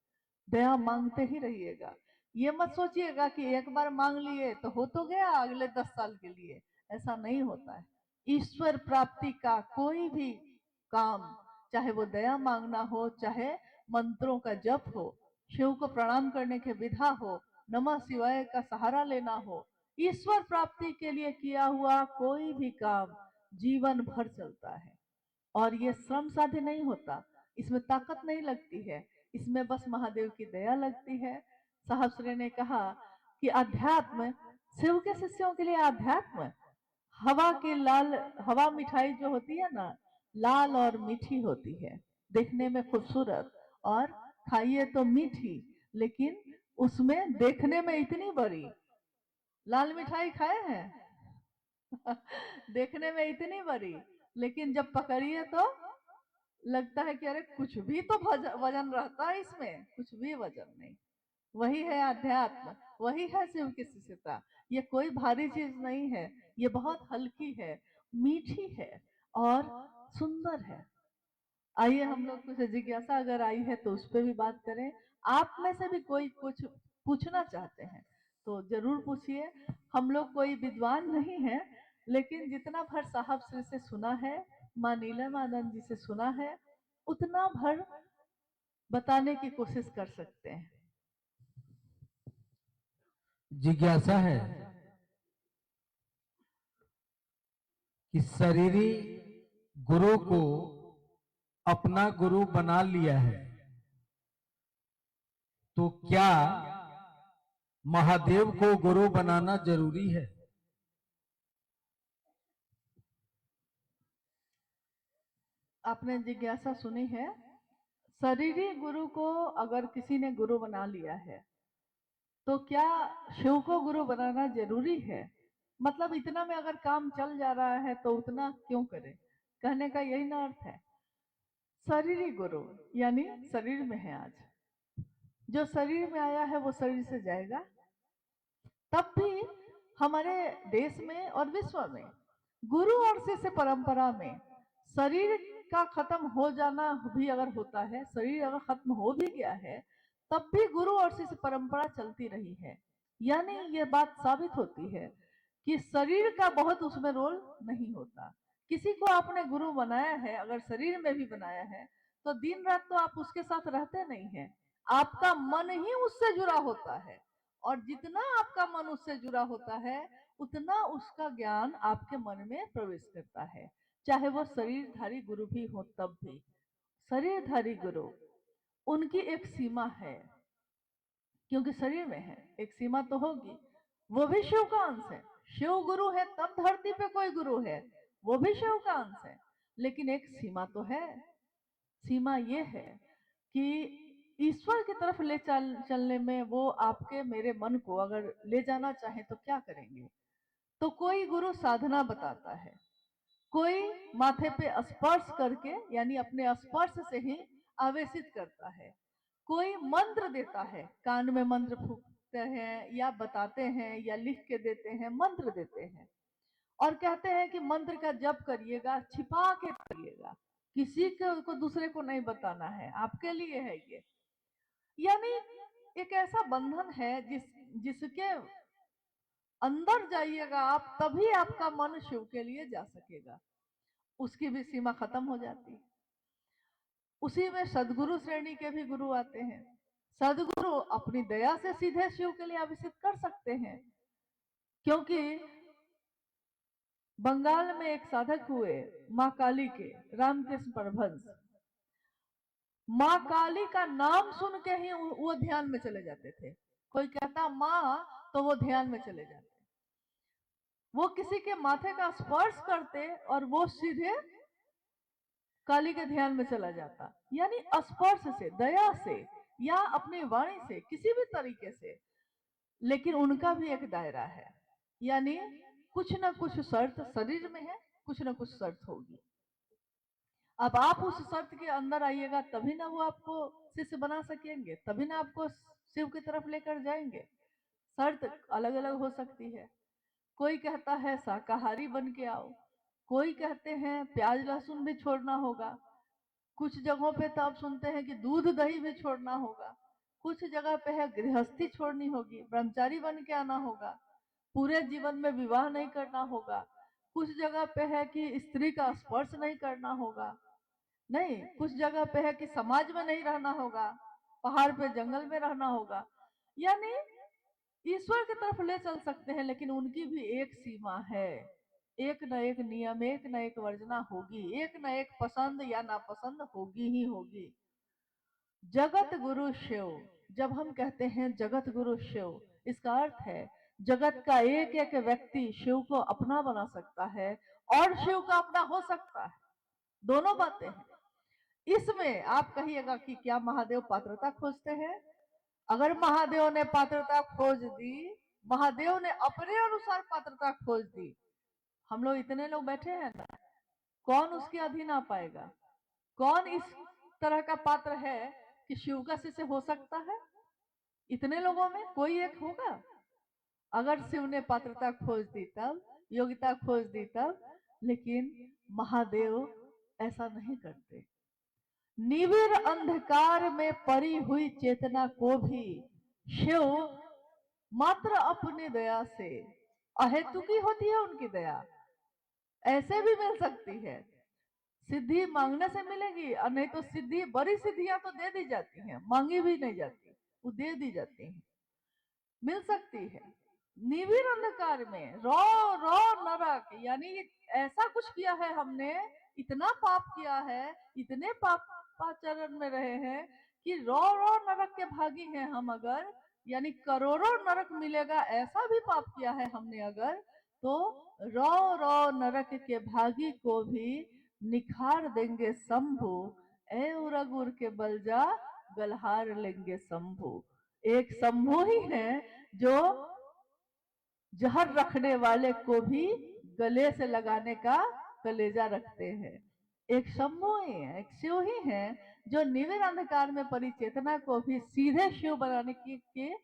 [SPEAKER 1] दया मांगते ही रहिएगा। ये मत सोचिएगा कि एक बार मांग लिए तो हो तो गया अगले 10 साल के लिए, ऐसा नहीं होता है। ईश्वर प्राप्ति का कोई भी काम, चाहे वो दया मांगना हो, चाहे मंत्रों का जप हो, शिव को प्रणाम करने के विधा हो, नमः शिवाय का सहारा लेना हो, ईश्वर प्राप्ति के लिए किया हुआ कोई भी काम जीवन भर चलता है। और ये श्रम साध्य नहीं होता, इसमें ताकत नहीं लगती है, इसमें बस महादेव की दया लगती है। साहब श्री ने कहा कि अध्यात्म, शिव के शिष्यों के लिए अध्यात्म हवा की लाल, हवा मिठाई जो होती है ना, लाल और मीठी होती है, देखने में खूबसूरत, और खाइए तो मीठी, लेकिन उसमें देखने में इतनी बड़ी। लाल मिठाई खाए हैं देखने में इतनी बड़ी, लेकिन जब पकड़िए तो लगता है कि अरे कुछ भी तो वजन रहता है इसमें, कुछ भी वजन नहीं। वही है अध्यात्म, वही है शिव की शिष्यता। ये कोई भारी चीज नहीं है, ये बहुत हल्की है, मीठी है और सुंदर है। आइए हम लोग कुछ जिज्ञासा अगर आई है तो उस पर भी बात करें। आप में से भी कोई कुछ पूछना चाहते हैं तो जरूर पूछिए। हम लोग कोई विद्वान नहीं है, लेकिन जितना भर साहब श्री से सुना है, माँ नीलमानंद जी से सुना है, उतना भर बताने की कोशिश कर सकते हैं।
[SPEAKER 2] जिज्ञासा है कि शरीरी गुरु को अपना गुरु बना लिया है, तो क्या महादेव को गुरु बनाना जरूरी है?
[SPEAKER 1] आपने जिज्ञासा सुनी है। शरीरी गुरु को अगर किसी ने गुरु बना लिया है, तो क्या शिव को गुरु बनाना जरूरी है? मतलब इतना में अगर काम चल जा रहा है तो उतना क्यों करे, कहने का यही ना अर्थ है। शरीरी गुरु यानी शरीर में है आज, जो शरीर में आया है वो शरीर से जाएगा। तब भी हमारे देश में और विश्व में गुरु और शिष्य परंपरा में शरीर का खत्म हो जाना भी अगर होता है, शरीर अगर खत्म हो भी गया है, तब भी गुरु और शिष्य परंपरा चलती रही है। यानी ये बात साबित होती है कि शरीर का बहुत उसमें रोल नहीं होता। किसी को आपने गुरु बनाया है, अगर शरीर में भी बनाया है, तो दिन रात तो आप उसके साथ रहते नहीं हैं, आपका मन ही उससे जुड़ा होता है। और जितना आपका मन उससे जुड़ा होता है, उतना उसका ज्ञान आपके मन में प्रवेश करता है, चाहे वो शरीरधारी गुरु भी हो तब भी। शरीरधारी गुरु, उनकी एक सीमा है, क्योंकि शरीर में है, एक सीमा तो होगी। वो भी शिव का अंश है, शिव गुरु है तब धरती पे कोई गुरु है, वो भी शिव का अंश है, लेकिन एक सीमा तो है। सीमा ये है कि ईश्वर की तरफ ले चलने में वो आपके मेरे मन को अगर ले जाना चाहे तो क्या करेंगे। तो कोई गुरु साधना बताता है, कोई माथे पे स्पर्श करके यानी अपने स्पर्श से ही आवेशित करता है, कोई मंत्र देता है, कान में मंत्र फूकते हैं या बताते हैं या लिख के देते हैं, मंत्र देते हैं और कहते हैं कि मंत्र का जप करिएगा, छिपा के करिएगा, किसी को दूसरे को नहीं बताना है, आपके लिए है ये। यानी एक ऐसा बंधन है जिसके अंदर जाइएगा आप तभी आपका मन शिव के लिए जा सकेगा। उसकी भी सीमा खत्म हो जाती है। उसी में सदगुरु श्रेणी के भी गुरु आते हैं। सदगुरु अपनी दया से सीधे शिव के लिए अभिषेक कर सकते हैं, क्योंकि बंगाल में एक साधक हुए माँ काली के, रामकृष्ण परमहंस। माँ काली का नाम सुन के ही वो ध्यान में चले जाते थे। कोई कहता माँ तो वो ध्यान में चले जाते। वो किसी के माथे का स्पर्श करते और वो सीधे काली के ध्यान में चला जाता। यानी स्पर्श से, दया से या अपनी वाणी से, किसी भी तरीके से। लेकिन उनका भी एक दायरा है, यानी कुछ ना कुछ शर्त शरीर में है, कुछ ना कुछ शर्त होगी। अब आप उस शर्त के अंदर आइएगा तभी ना वो आपको शिष्य बना सकेंगे, तभी ना आपको शिव की तरफ लेकर जाएंगे। शर्त अलग अलग हो सकती है। कोई कहता है शाकाहारी बन के आओ, कोई कहते हैं प्याज लहसुन भी छोड़ना होगा, कुछ जगहों पे तो आप सुनते हैं कि दूध दही भी छोड़ना होगा, कुछ जगह पे है गृहस्थी छोड़नी होगी, ब्रह्मचारी बन के आना होगा, पूरे जीवन में विवाह नहीं करना होगा, कुछ जगह पे है कि स्त्री का स्पर्श नहीं करना होगा, नहीं, कुछ जगह पे है कि समाज में नहीं रहना होगा, पहाड़ पे जंगल में रहना होगा। यानी ईश्वर की तरफ ले चल सकते हैं, लेकिन उनकी भी एक सीमा है। एक न एक नियम, एक न एक वर्जना होगी, एक न एक पसंद या नापसंद होगी ही होगी। जगत गुरु शिव, जब हम कहते हैं जगत गुरु शिव, इसका अर्थ है जगत का एक एक व्यक्ति शिव को अपना बना सकता है और शिव का अपना हो सकता है। दोनों बातें हैं। इसमें आप कहिएगा कि क्या महादेव पात्रता खोजते हैं? अगर महादेव ने पात्रता खोज दी, महादेव ने अपने अनुसार पात्रता खोज दी, हम लोग इतने लोग बैठे हैं ना, कौन उसके अधीन आ पाएगा? कौन इस तरह का पात्र है कि शिव का शिष्य हो सकता है? इतने लोगों में कोई एक होगा। अगर शिव ने पात्रता खोज दी तब, योग्यता खोज दी तब, लेकिन महादेव ऐसा नहीं करते। निविड़ अंधकार में पड़ी हुई चेतना को भी शिव मात्र अपनी दया से, अहेतुकी होती है उनकी दया, ऐसे भी मिल सकती है। सिद्धि मांगने से मिलेगी, और नहीं तो सिद्धि, बड़ी सिद्धियां तो दे दी जाती हैं, मांगी भी नहीं जाती, वो दे दी जाती हैं, मिल सकती है। निविड़ अंधकार में रो रो नरक, यानी ऐसा कुछ किया है हमने, इतना पाप किया है, इतने पापाचरण में रहे हैं कि रो रो नरक के भागी हैं हम। अगर यानी करोड़ों नरक मिलेगा, ऐसा भी पाप किया है हमने अगर, तो रो रो नरक के भागी को भी निखार देंगे शंभु, ए उरगुर के बलजा गलहार लेंगे शंभु। एक शंभु ही है जो जहर रखने वाले को भी गले से लगाने का कलेजा रखते हैं। एक शंभु ही है, एक शिव ही है जो निविड़ अंधकार में परी चेतना को भी सीधे शिव बनाने की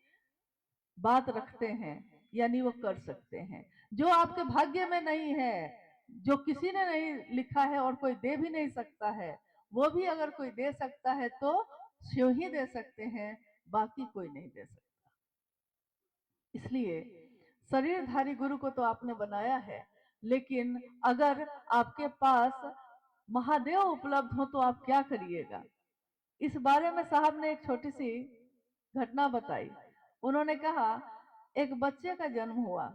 [SPEAKER 1] बात रखते हैं, यानी वो कर सकते हैं। जो आपके भाग्य में नहीं है, जो किसी ने नहीं लिखा है और कोई दे भी नहीं सकता है, वो भी अगर कोई दे सकता है तो शिव ही दे सकते हैं, बाकी कोई नहीं दे सकता। इसलिए शरीरधारी गुरु को तो आपने बनाया है, लेकिन अगर आपके पास महादेव उपलब्ध हो तो आप क्या करिएगा? इस बारे में साहब ने एक छोटी सी घटना बताई। उन्होंने कहा एक बच्चे का जन्म हुआ,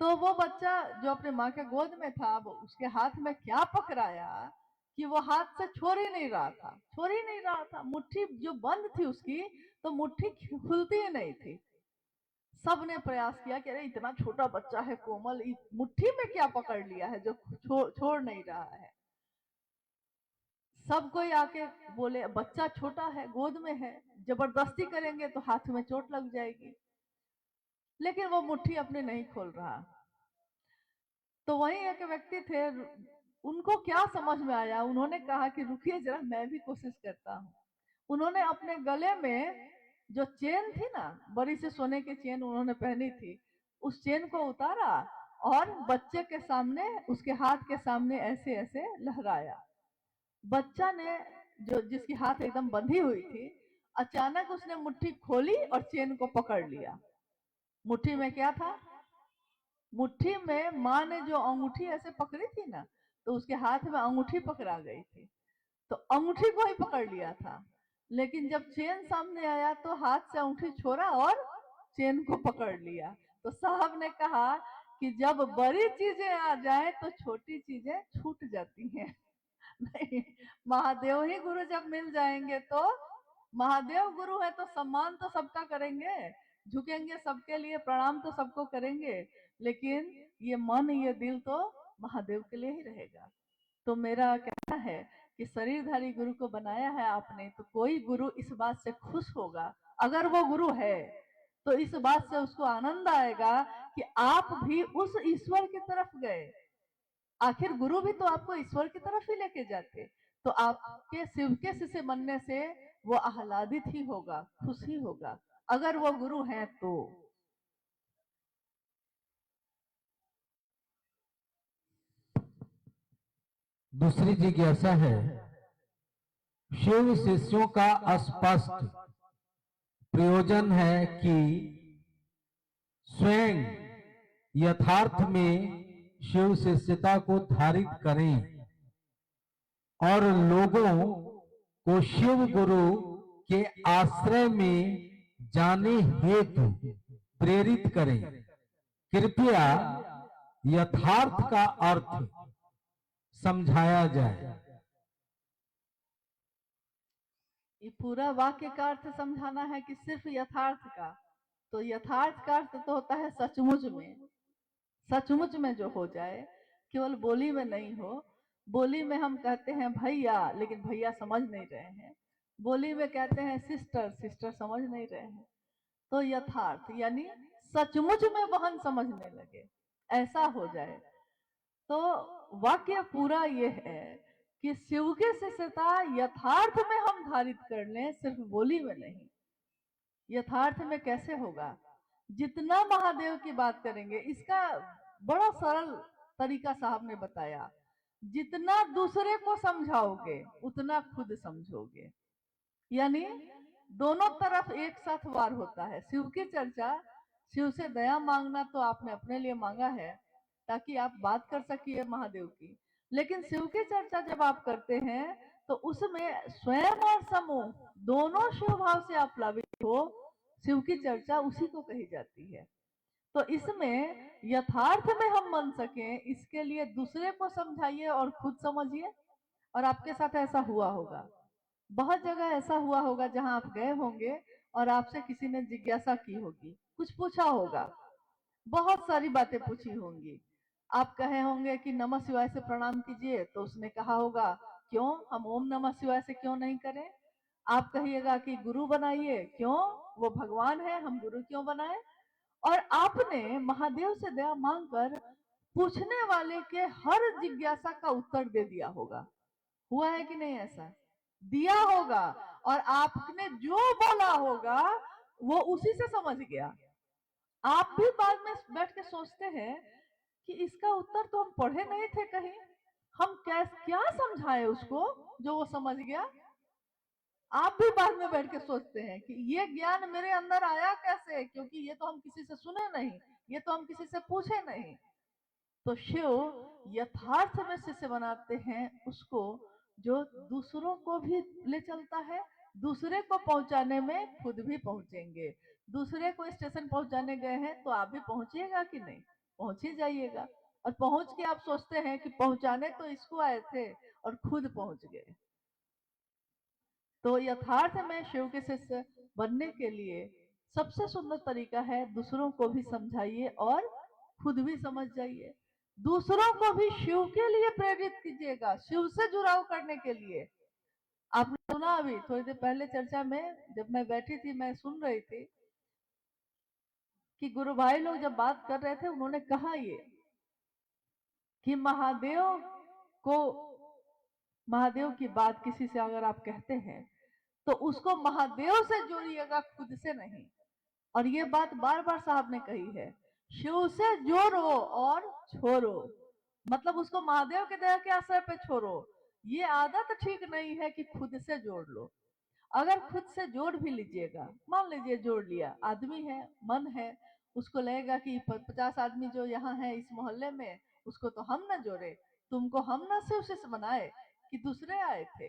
[SPEAKER 1] तो वो बच्चा जो अपने माँ के गोद में था, वो उसके हाथ में क्या पकड़ाया कि वो हाथ से छोड़ ही नहीं रहा था, छोड़ ही नहीं रहा था। मुट्ठी जो बंद थी उसकी, तो मुट्ठी खुलती ही नहीं थी। सबने प्रयास किया कि अरे इतना छोटा बच्चा है कोमल, मुट्ठी में क्या पकड़ लिया है जो छोड़ नहीं रहा है। सब कोई आके बोले बच्चा छोटा है, गोद में है, जबरदस्ती करेंगे तो हाथ में चोट लग जाएगी, लेकिन वो मुट्ठी अपनी नहीं खोल रहा। तो वहीं एक व्यक्ति थे, उनको क्या समझ में आया, उन्होंने कहा कि रुकिए जरा मैं भी कोशिश करता हूँ। उन्होंने अपने गले में जो चेन थी ना, बड़ी सी सोने की चेन उन्होंने पहनी थी, उस चेन को उतारा और बच्चे के सामने, उसके हाथ के सामने ऐसे ऐसे लहराया। बच्चा ने, जो जिसकी हाथ एकदम बंधी हुई थी, अचानक उसने मुट्ठी खोली और चेन को पकड़ लिया। मुट्ठी में क्या था? मुट्ठी में माँ ने जो अंगूठी ऐसे पकड़ी थी ना, तो उसके हाथ में अंगूठी पकड़ा गई थी, तो अंगूठी को ही पकड़ लिया था। लेकिन जब चेन सामने आया तो हाथ से अंगूठी छोड़ा और चेन को पकड़ लिया। तो साहब ने कहा कि जब बड़ी चीजें आ जाए तो छोटी चीजें छूट जाती हैं। नहीं, महादेव ही गुरु जब मिल जाएंगे तो, महादेव गुरु है तो सम्मान तो सबका करेंगे, झुकेंगे सबके लिए, प्रणाम तो सबको करेंगे, लेकिन ये मन ये दिल तो महादेव के लिए ही रहेगा। तो मेरा कहना है कि शरीरधारी गुरु को बनाया है आपने, तो कोई गुरु इस बात से खुश होगा, अगर वो गुरु है तो इस बात से उसको आनंद आएगा कि आप भी उस ईश्वर की तरफ गए। आखिर गुरु भी तो आपको ईश्वर की तरफ ही लेके जाते, तो आपके शिव के शिष्य बनने से वो आह्लादित ही होगा, खुश ही होगा, अगर वो गुरु हैं तो।
[SPEAKER 2] दूसरी जिज्ञासा है, शिव शिष्यों का स्पष्ट प्रयोजन है कि स्वयं यथार्थ में शिव शिष्यता को धारित करें और लोगों को शिव गुरु के आश्रय में जाने हेतु प्रेरित करें। कृपया यथार्थ का अर्थ समझाया जाए।
[SPEAKER 1] ये पूरा वाक्य का अर्थ समझाना है कि सिर्फ यथार्थ का? तो यथार्थ का अर्थ तो होता है सचमुच में, सचमुच में जो हो जाए, केवल बोली में नहीं हो। बोली में हम कहते हैं भैया, लेकिन भैया समझ नहीं रहे हैं। बोली में कहते हैं सिस्टर, सिस्टर समझ नहीं रहे हैं। तो यथार्थ यानी सचमुच में बहन समझने लगे, ऐसा हो जाए। तो वाक्य पूरा ये है कि शिव के शिष्यता यथार्थ में हम धारित कर लें, सिर्फ बोली में नहीं। यथार्थ में कैसे होगा? जितना महादेव की बात करेंगे, इसका बड़ा सरल तरीका साहब ने बताया, जितना दूसरे को समझाओगे उतना खुद समझोगे। यानी दोनों तरफ एक साथ वार होता है। शिव की चर्चा, शिव से दया मांगना तो आपने अपने लिए मांगा है ताकि आप बात कर सकिए महादेव की, लेकिन शिव की चर्चा जब आप करते हैं तो उसमें स्वयं और समूह दोनों शिव भाव से आप प्लावित हो, शिव की चर्चा उसी को कही जाती है। तो इसमें यथार्थ में हम बन सके, इसके लिए दूसरे को समझाइए और खुद समझिए। और आपके साथ ऐसा हुआ होगा, बहुत जगह ऐसा हुआ होगा जहां आप गए होंगे और आपसे किसी ने जिज्ञासा की होगी, कुछ पूछा होगा, बहुत सारी बातें पूछी होंगी। आप कहे होंगे कि नमः शिवाय से प्रणाम कीजिए, तो उसने कहा होगा क्यों, हम ओम नमः शिवाय से क्यों नहीं करें? आप कहिएगा कि गुरु बनाइए, क्यों, वो भगवान है, हम गुरु क्यों बनाए? और आपने महादेव से दया मांगकर पूछने वाले के हर जिज्ञासा का उत्तर दे दिया होगा। हुआ है कि नहीं? ऐसा दिया होगा, और आपने जो बोला होगा वो उसी से समझ गया। आप भी बाद में बैठ के सोचते हैं कि इसका उत्तर तो हम पढ़े नहीं थे कहीं, हम क्या समझाए उसको जो वो समझ गया। आप भी बाद में बैठ के सोचते हैं कि ये ज्ञान मेरे अंदर आया कैसे, क्योंकि ये तो हम किसी से सुने नहीं, ये तो हम किसी से पूछे नहीं। तो शिव यथार्थ में शिष्य बनाते हैं उसको जो दूसरों को भी ले चलता है, दूसरे को पहुंचाने में खुद भी पहुंचेंगे। दूसरे को स्टेशन पहुंचाने गए हैं तो आप भी पहुंचिएगा कि नहीं? पहुंच ही जाइएगा। और पहुंच के आप सोचते हैं कि पहुंचाने तो इसको आए थे और खुद पहुंच गए। तो यथार्थ में शिव के शिष्य बनने के लिए सबसे सुंदर तरीका है, दूसरों को भी समझाइए और खुद भी समझ जाइए। दूसरों को भी शिव के लिए प्रेरित कीजिएगा, शिव से जुड़ाव करने के लिए। आपने सुना अभी थोड़ी देर पहले चर्चा में, जब मैं बैठी थी मैं सुन रही थी कि गुरु भाई लोग जब बात कर रहे थे, उन्होंने कहा ये कि को महादेव की बात किसी से अगर आप कहते हैं तो उसको महादेव से जोड़िएगा, खुद से नहीं। और ये बात बार बार साहब ने कही है, शिव से जोड़ो और छोड़ो, मतलब उसको महादेव के दया के आश्रय पे छोड़ो। ये आदत ठीक नहीं है कि खुद से जोड़ लो। अगर खुद से जोड़ भी लीजिएगा, मान लीजिए जोड़ लिया, आदमी है, मन है, उसको लगेगा कि 50 आदमी जो यहाँ है इस मोहल्ले में, उसको तो हम ना जोड़े, तुमको हम ना शिव बनाए कि दूसरे आए थे।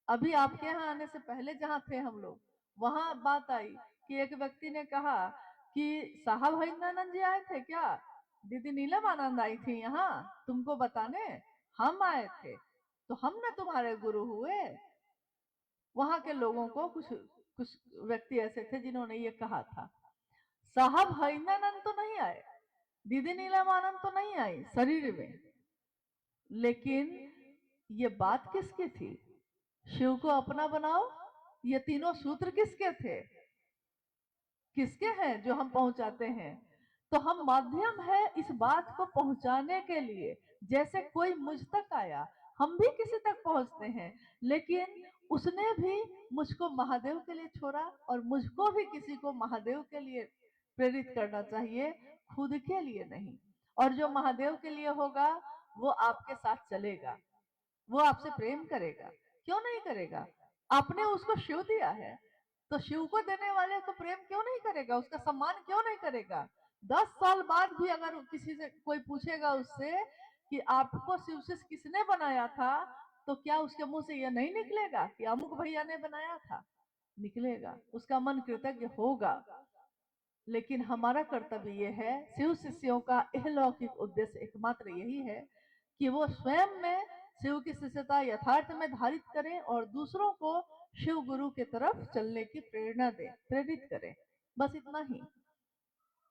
[SPEAKER 1] अभी आपके यहाँ आने से पहले जहाँ थे हम लोग, वहां बात आई कि एक व्यक्ति ने कहा कि साहब हरिंद्रानंद जी आए थे क्या, दीदी नीलम आनंद आई थी यहाँ तुमको बताने, हम आए थे तो हम ना तुम्हारे गुरु हुए। वहां के लोगों को कुछ कुछ व्यक्ति ऐसे थे जिन्होंने ये कहा था। साहब हरिंद्रानंद तो नहीं आए, दीदी नीलम आनंद तो नहीं आई शरीर में, लेकिन ये बात किसकी थी? शिव को अपना बनाओ, ये तीनों सूत्र किसके थे, किसके हैं जो हम पहुंचाते हैं? तो हम माध्यम है इस बात को पहुंचाने के लिए। जैसे कोई मुझ तक आया, हम भी किसी तक पहुंचते हैं, लेकिन उसने भी मुझको महादेव के लिए छोड़ा, और मुझको भी किसी को महादेव के लिए प्रेरित करना चाहिए, खुद के लिए नहीं। और जो महादेव के लिए होगा वो आपके साथ चलेगा, वो आपसे प्रेम करेगा, क्यों नहीं करेगा? आपने उसको शिव दिया है, तो शिव को देने वाले को प्रेम क्यों नहीं करेगा, उसका सम्मान क्यों नहीं करेगा? 10 साल बाद भी अगर किसी से कोई पूछेगा उससे कि आपको शिव से किसने बनाया था, तो क्या उसके मुंह से यह नहीं निकलेगा कि अमुक भैया ने बनाया था? निकलेगा, उसका मन कृतज्ञ होगा। लेकिन हमारा कर्तव्य यह है, शिव शिष्यों का अलौकिक उद्देश्य एकमात्र यही है कि वो स्वयं में शिव की शिष्यता यथार्थ में धारित करें और दूसरों को शिव गुरु की तरफ चलने की प्रेरणा दें, प्रेरित करें, बस इतना ही।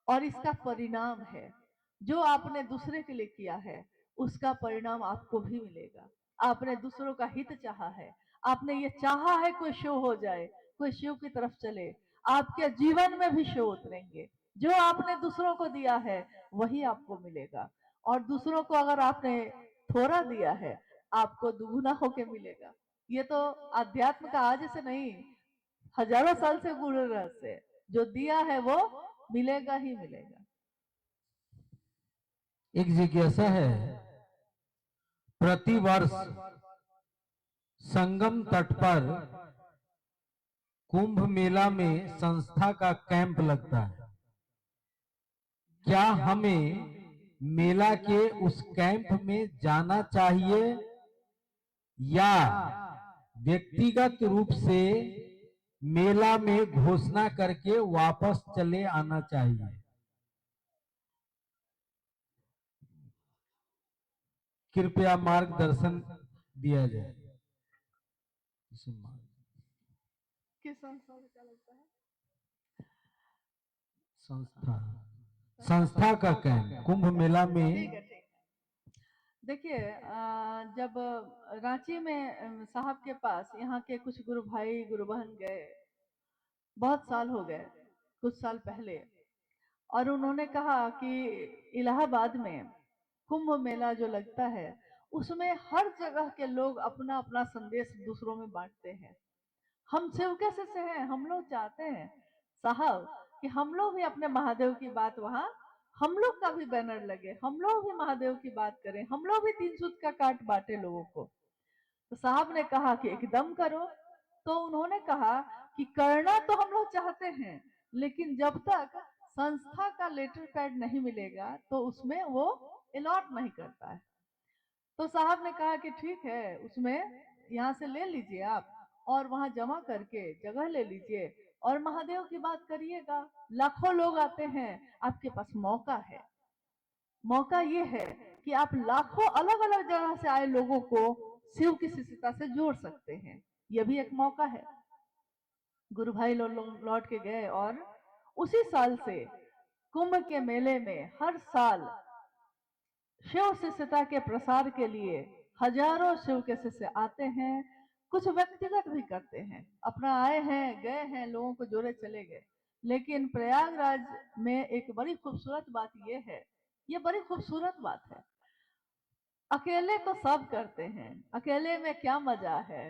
[SPEAKER 1] और इसका परिणाम है, जो आपने दूसरे के लिए किया है उसका परिणाम आपको भी मिलेगा। आपने दूसरों का हित चाहा है, आपने ये चाहा है कोई शिव हो जाए, कोई शिव की तरफ चले, आपके जीवन में भी शिव उतरेंगे। जो आपने दूसरों को दिया है वही आपको मिलेगा, और दूसरों को अगर आपने थोड़ा दिया है, आपको दुगुना होके मिलेगा। ये तो अध्यात्म का आज से नहीं, हजारों साल से गुरु रहस्य है। जो दिया है वो मिलेगा ही मिलेगा।
[SPEAKER 2] एक जिज्ञासा है, प्रतिवर्ष संगम तट पर कुंभ मेला में संस्था का कैंप लगता है। क्या हमें मेला के उस कैंप में जाना चाहिए या व्यक्तिगत रूप से मेला में घोषणा करके वापस चले आना चाहिए? कृपया मार्गदर्शन दिया जाए।
[SPEAKER 1] किस संस्था को क्या लगता है?
[SPEAKER 2] संस्था संस्था का कैंप कुंभ मेला
[SPEAKER 1] ठीक
[SPEAKER 2] में।
[SPEAKER 1] है, ठीक है। देखिए, जब रांची में साहब के पास यहाँ के कुछ गुरु भाई गुरु बहन गए, बहुत साल हो गए, कुछ साल पहले, और उन्होंने कहा कि इलाहाबाद में कुंभ मेला जो लगता है उसमें हर जगह के लोग अपना अपना संदेश दूसरों में बांटते हैं। हम शिव के शिष्य हैं, हम लोग चाहते हैं साहब कि हम लोग भी अपने महादेव की बात वहाँ, हम लोग का भी बैनर लगे, हम लोग भी महादेव की बात करें, हम लोग भी 3 सूत का काट बांटे लोगों को। तो साहब ने कहा कि एकदम करो। तो उन्होंने कहा कि करना तो हम लोग चाहते हैं, लेकिन जब तक संस्था का लेटर पैड नहीं मिलेगा तो उसमें वो अलॉट नहीं करता है। तो साहब ने कहा कि ठीक है, उसमें यहाँ से ले लीजिए आप, और वहां जमा करके जगह ले लीजिए और महादेव की बात करिएगा। लाखों लोग आते हैं, आपके पास मौका है। मौका ये है कि आप लाखों अलग अलग जगह से आए लोगों को शिव की शिष्यता से जोड़ सकते हैं। यह भी एक मौका है। गुरु भाई लौट के गए, और उसी साल से कुंभ के मेले में हर साल शिव शिष्यता के प्रसार के लिए हजारों शिव के शिष्य आते हैं। कुछ व्यक्तिगत भी करते हैं, अपना आए हैं गए हैं, लोगों को जोड़े चले गए। लेकिन प्रयागराज में एक बड़ी खूबसूरत बात यह है, ये बड़ी खूबसूरत बात है, अकेले तो सब करते हैं, अकेले में क्या मजा है।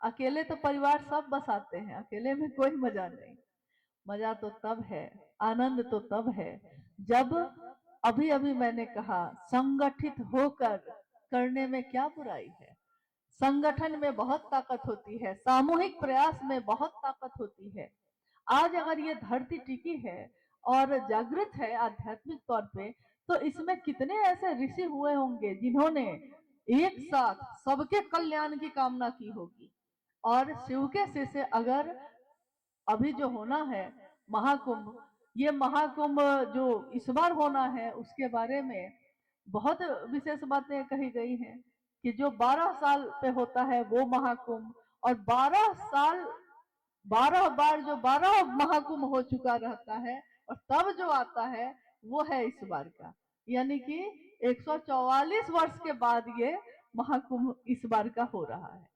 [SPEAKER 1] अकेले तो परिवार सब बसाते हैं, अकेले में कोई मजा नहीं। मजा तो तब है, आनंद तो तब है जब, अभी अभी मैंने कहा, संगठित होकर करने में क्या बुराई है। संगठन में बहुत ताकत होती है, सामूहिक प्रयास में बहुत ताकत होती है। आज अगर ये धरती टिकी है और जागृत है आध्यात्मिक तौर पे, तो इसमें कितने ऐसे ऋषि हुए होंगे जिन्होंने एक साथ सबके कल्याण की कामना की होगी। और शिव के शिष्य अगर अभी जो होना है महाकुंभ, ये महाकुंभ जो इस बार होना है उसके बारे में बहुत विशेष बातें कही गई हैं कि जो 12 साल पे होता है वो महाकुंभ, और 12 साल 12 बार जो 12 महाकुंभ हो चुका रहता है, और तब जो आता है वो है इस बार का। यानी कि 144 वर्ष के बाद ये महाकुंभ इस बार का हो रहा है।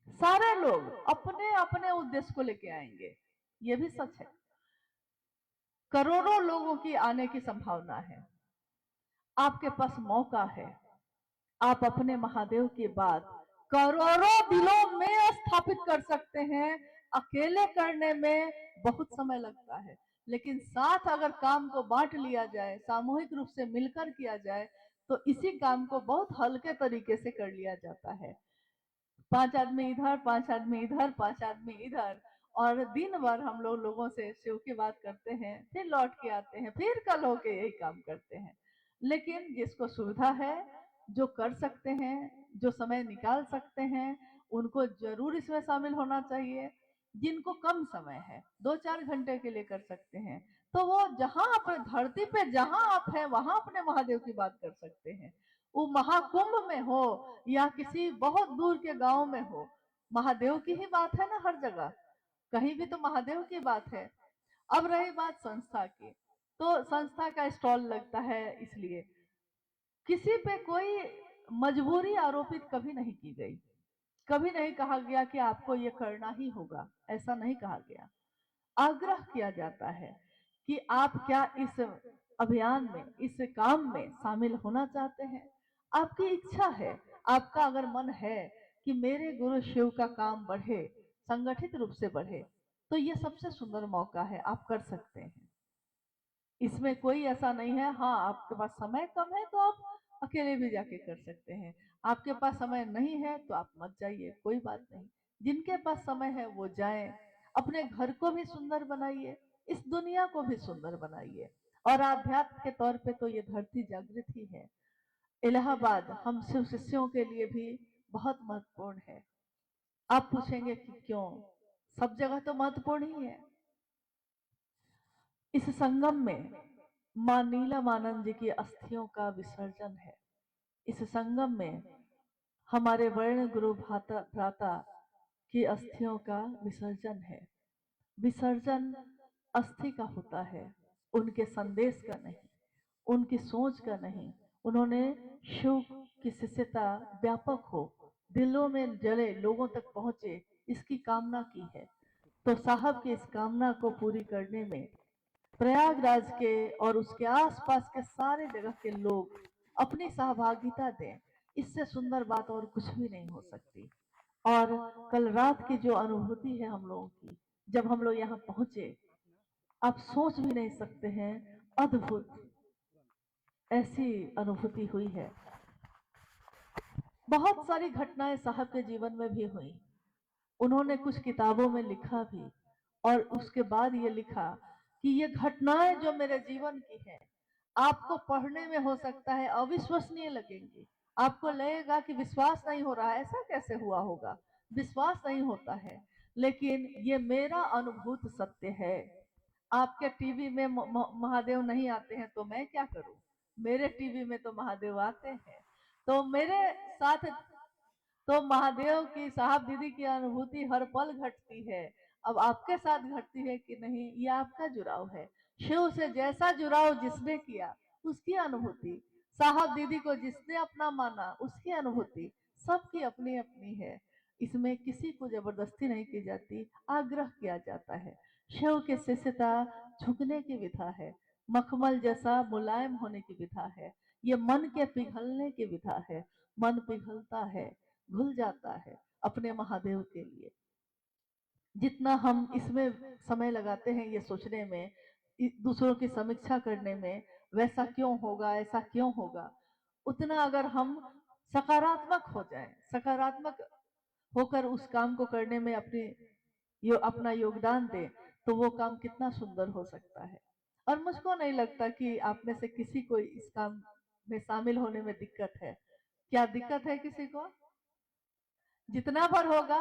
[SPEAKER 1] सारे लोग अपने अपने उद्देश्य को लेके आएंगे, ये भी सच है। करोड़ों लोगों की आने की संभावना है। आपके पास मौका है, आप अपने महादेव की बात करोड़ों दिलों में स्थापित कर सकते हैं। अकेले करने में बहुत समय लगता है, लेकिन साथ अगर काम को बांट लिया जाए, सामूहिक रूप से मिलकर किया जाए, तो इसी काम को बहुत हल्के तरीके से कर लिया जाता है। 5 आदमी इधर, 5 आदमी इधर, 5 आदमी इधर, और दिन भर हम लोग लोगों से शिव की बात करते हैं, फिर लौट के आते हैं, फिर कल होके यही काम करते हैं। लेकिन जिसको सुविधा है, जो कर सकते हैं, जो समय निकाल सकते हैं, उनको जरूर इसमें शामिल होना चाहिए। जिनको कम समय है, 2-4 घंटे के लिए कर सकते हैं, तो वो जहां आप धरती पे जहां आप हैं वहां अपने महादेव की बात कर सकते हैं। वो महाकुंभ में हो या किसी बहुत दूर के गांव में हो, महादेव की ही बात है ना हर जगह, कहीं भी तो महादेव की बात है। अब रही बात संस्था की, तो संस्था का स्टॉल लगता है, इसलिए किसी पे कोई मजबूरी आरोपित कभी नहीं की गई। कभी नहीं कहा गया कि आपको ये करना ही होगा, ऐसा नहीं कहा गया। आग्रह किया जाता है कि आप क्या इस अभियान में, इस काम में शामिल होना चाहते हैं। आपकी इच्छा है, आपका अगर मन है कि मेरे गुरु शिव का काम बढ़े, संगठित रूप से बढ़े, तो ये सबसे सुंदर मौका है, आप कर सकते हैं। इसमें कोई ऐसा नहीं है, हाँ आपके पास समय कम है तो आप अकेले भी जाके कर सकते हैं, आपके पास समय नहीं है तो आप मत जाइए, कोई बात नहीं। जिनके पास समय है वो जाएं, अपने घर को भी सुंदर बनाइए, इस दुनिया को भी सुंदर बनाइए। और आध्यात्म के तौर पे तो ये धरती जागृत ही है। इलाहाबाद हम शिव शिष्यों के लिए भी बहुत महत्वपूर्ण है। आप पूछेंगे कि क्यों? सब जगह तो महत्वपूर्ण ही है। इस संगम में मां नीलमानंद जी की अस्थियों का विसर्जन है। इस संगम में हमारे वर्ण गुरु भ्राता की अस्थियों का विसर्जन है। विसर्जन अस्थि का होता है, उनके संदेश का नहीं, उनकी सोच का नहीं। उन्होंने शिव की शिष्यता व्यापक हो, दिलों में जले, लोगों तक पहुंचे, इसकी कामना की है। तो साहब की इस कामना को पूरी करने में प्रयागराज के और उसके आसपास के सारे जगह के लोग अपनी सहभागिता दें। इससे सुंदर बात और कुछ भी नहीं हो सकती। और कल रात की जो अनुभूति है हम लोगों की, जब हम लोग यहाँ पहुंचे, आप सोच भी नहीं सकते हैं, अद्भुत ऐसी अनुभूति हुई है। बहुत सारी घटनाएं साहब के जीवन में भी हुई, उन्होंने कुछ किताबों में लिखा भी, और उसके बाद ये लिखा कि ये घटनाएं जो मेरे जीवन की है, आपको पढ़ने में हो सकता है अविश्वसनीय लगेंगी, आपको लगेगा कि विश्वास नहीं हो रहा है, ऐसा कैसे हुआ होगा, विश्वास नहीं होता है, लेकिन ये मेरा अनुभूत सत्य है। आपके टीवी में महादेव नहीं आते हैं तो मैं क्या करूं, मेरे टीवी में तो महादेव आते हैं। तो मेरे साथ तो महादेव की, साहब दीदी की अनुभूति हर पल घटती है। अब आपके साथ घटती है कि नहीं, ये आपका जुड़ाव है। शिव से जैसा जुड़ाव जिसने किया उसकी अनुभूति, साहब दीदी को जिसने अपना माना उसकी अनुभूति, सबकी अपनी अपनी है, इसमें किसी को जबरदस्ती नहीं की जाती, आग्रह किया जाता है। शिव की शिष्यता झुकने की विधा है, मखमल जैसा मुलायम होने की विधा है, ये मन के पिघलने की विधा है। मन पिघलता है, घुल जाता है अपने महादेव के लिए। जितना हम इसमें समय लगाते हैं ये सोचने में, दूसरों की समीक्षा करने में, वैसा क्यों होगा, ऐसा क्यों होगा, उतना अगर हम सकारात्मक हो जाएं, सकारात्मक होकर उस काम को करने में अपना योगदान दें, तो वो काम कितना सुंदर हो सकता है। और मुझको नहीं लगता कि आप में से किसी को इस काम में शामिल होने में दिक्कत है। क्या दिक्कत है किसी को? जितना भर होगा,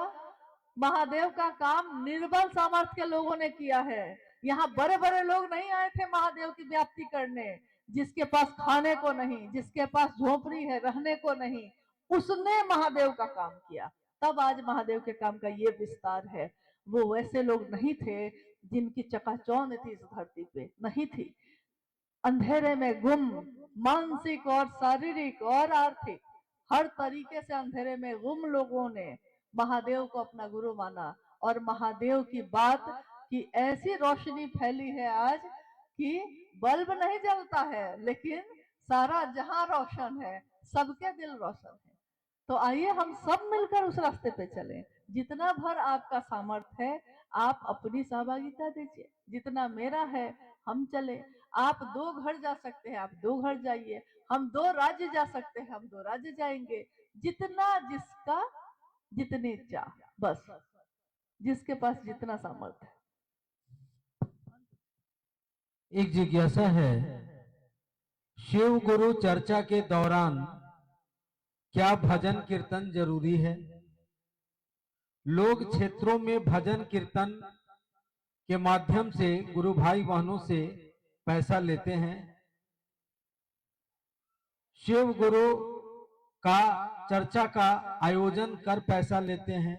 [SPEAKER 1] महादेव का काम निर्बल सामर्थ्य के लोगों ने किया है। यहाँ बड़े बड़े लोग नहीं आए थे महादेव की व्याप्ति करने। जिसके पास खाने को नहीं, जिसके पास झोपड़ी है रहने को नहीं, उसने महादेव का काम किया। तब आज महादेव के काम का ये विस्तार है। वो वैसे लोग नहीं थे जिनकी चकाचौंध थी इस धरती पे, नहीं थी। अंधेरे में गुम, मानसिक और शारीरिक और आर्थिक हर तरीके से अंधेरे में गुम लोगों ने महादेव को अपना गुरु माना। और महादेव की बात की ऐसी रोशनी फैली है आज कि बल्ब नहीं जलता है, लेकिन सारा जहां रोशन है, सबके दिल रोशन है। तो आइए हम सब मिलकर उस रास्ते पे चलें। जितना भर आपका सामर्थ्य है, आप अपनी सहभागिता दीजिए। जितना मेरा है, हम चले। आप 2 घर जा सकते हैं, आप 2 घर जाइए। हम 2 राज्य जा सकते हैं, हम 2 राज्य जाएंगे। जितना जिसका जितनी चाह, बस जिसके पास जितना सामर्थ्य है।
[SPEAKER 2] एक जिज्ञासा है, शिव गुरु चर्चा के दौरान क्या भजन कीर्तन जरूरी है? लोग क्षेत्रों में भजन कीर्तन के माध्यम से गुरु भाई बहनों से पैसा लेते हैं। शिव गुरु का चर्चा का आयोजन कर पैसा लेते हैं।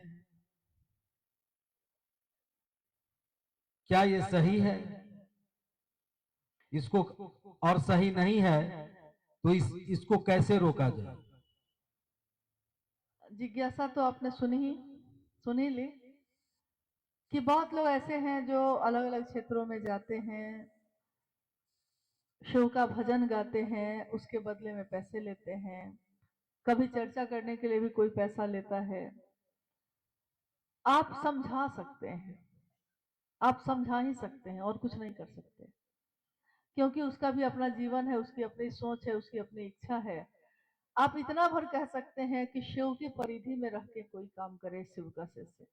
[SPEAKER 2] क्या ये सही है? इसको और सही नहीं है तो इसको कैसे रोका जाए?
[SPEAKER 1] जिज्ञासा तो आपने सुनी ली कि बहुत लोग ऐसे हैं जो अलग अलग क्षेत्रों में जाते हैं, शिव का भजन गाते हैं, उसके बदले में पैसे लेते हैं। कभी चर्चा करने के लिए भी कोई पैसा लेता है। आप समझा सकते हैं, आप समझा ही सकते हैं और कुछ नहीं कर सकते, क्योंकि उसका भी अपना जीवन है, उसकी अपनी सोच है, उसकी अपनी इच्छा है। आप इतना भर कह सकते हैं कि शिव की परिधि में रह के कोई काम करे शिव का शिष्य,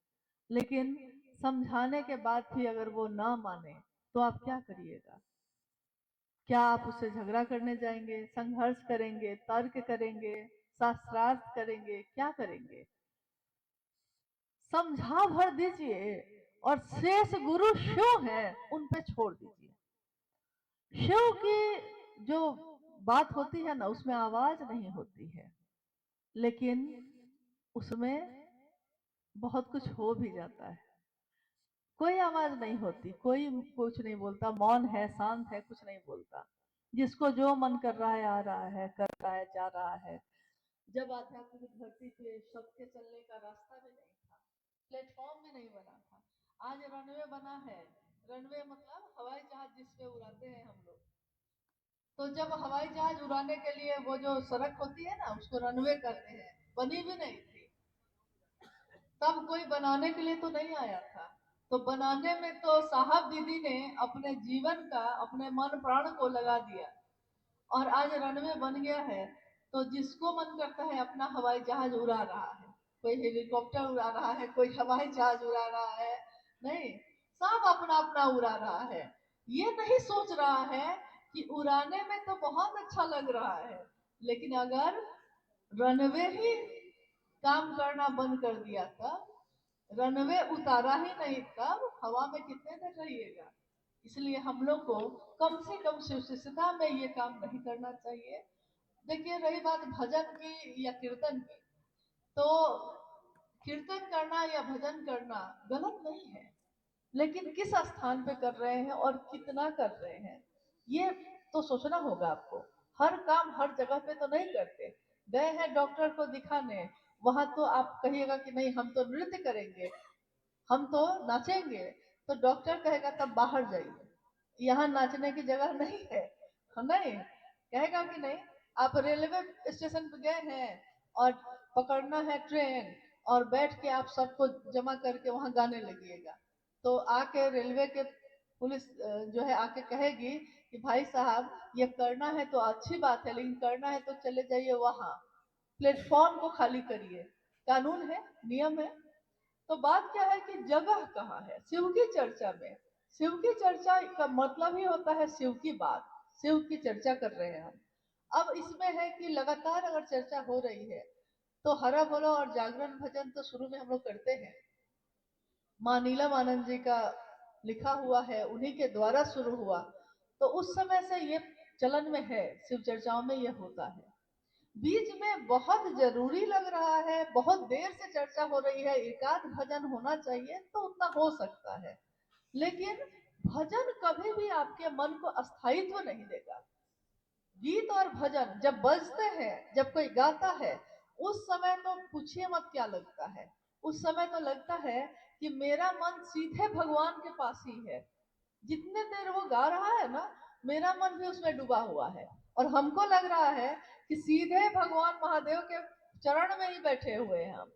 [SPEAKER 1] लेकिन समझाने के बाद भी अगर वो ना माने तो आप क्या करिएगा? क्या आप उससे झगड़ा करने जाएंगे, संघर्ष करेंगे, तर्क करेंगे, शास्त्रार्थ करेंगे, क्या करेंगे? समझा भर दीजिए और शेष गुरु शिव है, उन पे छोड़ दीजिए। शिव की जो बात होती है ना, उसमें आवाज नहीं होती है, लेकिन उसमें बहुत कुछ हो भी जाता है। कोई आवाज नहीं होती, कोई कुछ नहीं बोलता, मौन है, शांत है, कुछ नहीं बोलता। जिसको जो मन कर रहा है, आ रहा है, कर रहा है, जा रहा है। जब आध्यात्मिक धरती पे सबके चलने का रास्ता भी नहीं था, प्लेटफॉर्म भी नहीं बना था, आज रनवे बना है। रनवे मतलब हवाई जहाज जिसपे उड़ाते हैं हम लोग। तो जब हवाई जहाज उड़ाने के लिए वो जो सड़क होती है ना, उसको रनवे कहते हैं, बनी भी नहीं थी। तब कोई बनाने के लिए तो नहीं आया था। तो बनाने में तो साहब दीदी ने अपने जीवन का, अपने मन प्राण को लगा दिया और आज रनवे बन गया है। तो जिसको मन करता है अपना हवाई जहाज उड़ा रहा है, कोई हेलीकॉप्टर उड़ा रहा है, कोई हवाई जहाज उड़ा रहा है, नहीं, सब अपना अपना उड़ा रहा है। ये नहीं सोच रहा है कि उड़ाने में तो बहुत अच्छा लग रहा है, लेकिन अगर रनवे ही काम करना बंद कर दिया, तब रनवे उतारा ही नहीं, तब हवा में कितने देर रहिएगा? इसलिए हम लोग को कम से कम शिवशिष्यता में ये काम नहीं करना चाहिए। देखिए, रही बात भजन की या कीर्तन की, तो कीर्तन करना या भजन करना गलत नहीं है, लेकिन किस स्थान पे कर रहे हैं और कितना कर रहे हैं, ये तो सोचना होगा आपको। हर काम हर जगह पे तो नहीं करते। गए हैं डॉक्टर को दिखाने, वहां तो आप कहिएगा कि नहीं हम तो नृत्य करेंगे, हम तो नाचेंगे, तो डॉक्टर कहेगा तब बाहर जाइए, यहाँ नाचने की जगह नहीं है। नहीं कहेगा कि नहीं। आप रेलवे स्टेशन पे गए हैं और पकड़ना है ट्रेन, और बैठ के आप सबको जमा करके वहां गाने लगिएगा, तो आके रेलवे के पुलिस जो है आके कहेगी कि भाई साहब ये करना है तो अच्छी बात है, लेकिन करना है तो चले जाइए वहां, प्लेटफॉर्म को खाली करिए। कानून है, नियम है। तो बात क्या है कि जगह कहाँ है शिव की चर्चा में। शिव की चर्चा का मतलब ही होता है शिव की बात, शिव की चर्चा कर रहे हैं हम। अब इसमें है कि लगातार अगर चर्चा हो रही है तो हरा बोलो और जागरण भजन तो शुरू में हम लोग करते हैं, माँ नीलम आनंद जी का लिखा हुआ है, उन्हीं के द्वारा शुरू हुआ। तो उस समय से ये चलन में है, शिव चर्चाओं में ये होता है। बीच में बहुत जरूरी लग रहा है, बहुत देर से चर्चा हो रही है, एकाध भजन होना चाहिए तो उतना हो सकता है, लेकिन भजन कभी भी आपके मन को अस्थायित्व नहीं देगा। गीत और भजन जब बजते हैं, जब कोई गाता है, उस समय तो पूछिए मत क्या लगता है। उस समय तो लगता है कि मेरा मन सीधे भगवान के पास ही है। जितने देर वो गा रहा है ना, मेरा मन भी उसमें डूबा हुआ है, और हमको लग रहा है कि सीधे भगवान महादेव के चरण में ही बैठे हुए हैं हम।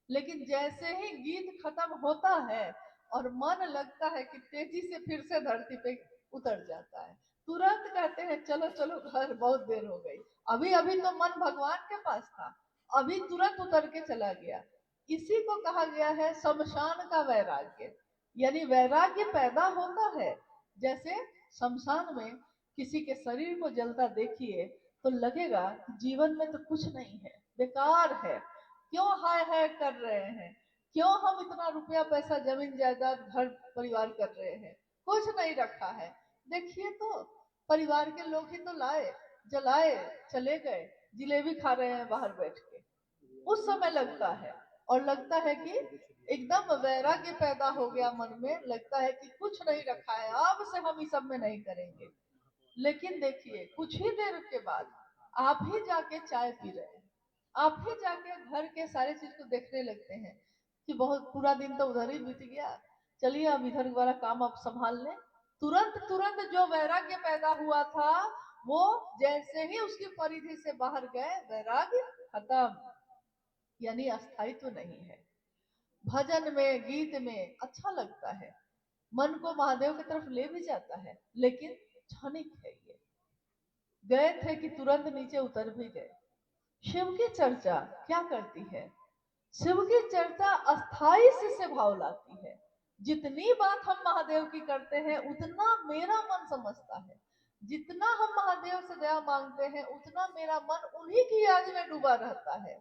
[SPEAKER 1] लेकिन जैसे ही गीत खत्म होता है और मन लगता है कि तेजी से फिर से धरती पे उतर जाता है, तुरंत कहते हैं चलो चलो घर, बहुत देर हो गई। अभी अभी तो मन भगवान के पास था, अभी तुरंत उतर के चला गया। इसी को कहा गया है शमशान का वैराग्य। यानी वैराग्य पैदा होता है, जैसे शमशान में किसी के शरीर को जलता देखिए तो लगेगा कि जीवन में तो कुछ नहीं है, बेकार है, क्यों हाय हाय कर रहे हैं, क्यों हम इतना रुपया पैसा जमीन जायदाद घर परिवार कर रहे हैं, कुछ नहीं रखा है। देखिए तो परिवार के लोग ही तो लाए, जलाए, चले गए, जिलेबी खा रहे हैं बाहर बैठ के। उस समय लगता है, और लगता है कि एकदम वैराग्य पैदा हो गया मन में, लगता है कि कुछ नहीं रखा है, अब से हम इस सब में नहीं करेंगे। लेकिन देखिए कुछ ही देर के बाद आप ही जाके चाय पी रहे हैं, आप ही जाके घर के सारे चीज को देखने लगते हैं कि बहुत पूरा दिन तो उधर ही बीत गया, चलिए अब इधर वाला काम आप संभाल लें। तुरंत तुरंत जो वैराग्य पैदा हुआ था, वो जैसे ही उसकी परिधि से बाहर गए, वैराग्य खत्म। यानी अस्थायित्व नहीं है। भजन में, गीत में अच्छा लगता है, मन को महादेव की तरफ ले भी जाता है, लेकिन क्षणिक है ये। गए थे कि तुरंत नीचे उतर भी गए। शिव की चर्चा क्या करती है? शिव की चर्चा अस्थाई से भाव लाती है। जितनी बात हम महादेव की करते हैं उतना मेरा मन समझता है, जितना हम महादेव से दया मांगते हैं उतना मेरा मन उन्हीं की याद में डूबा रहता है।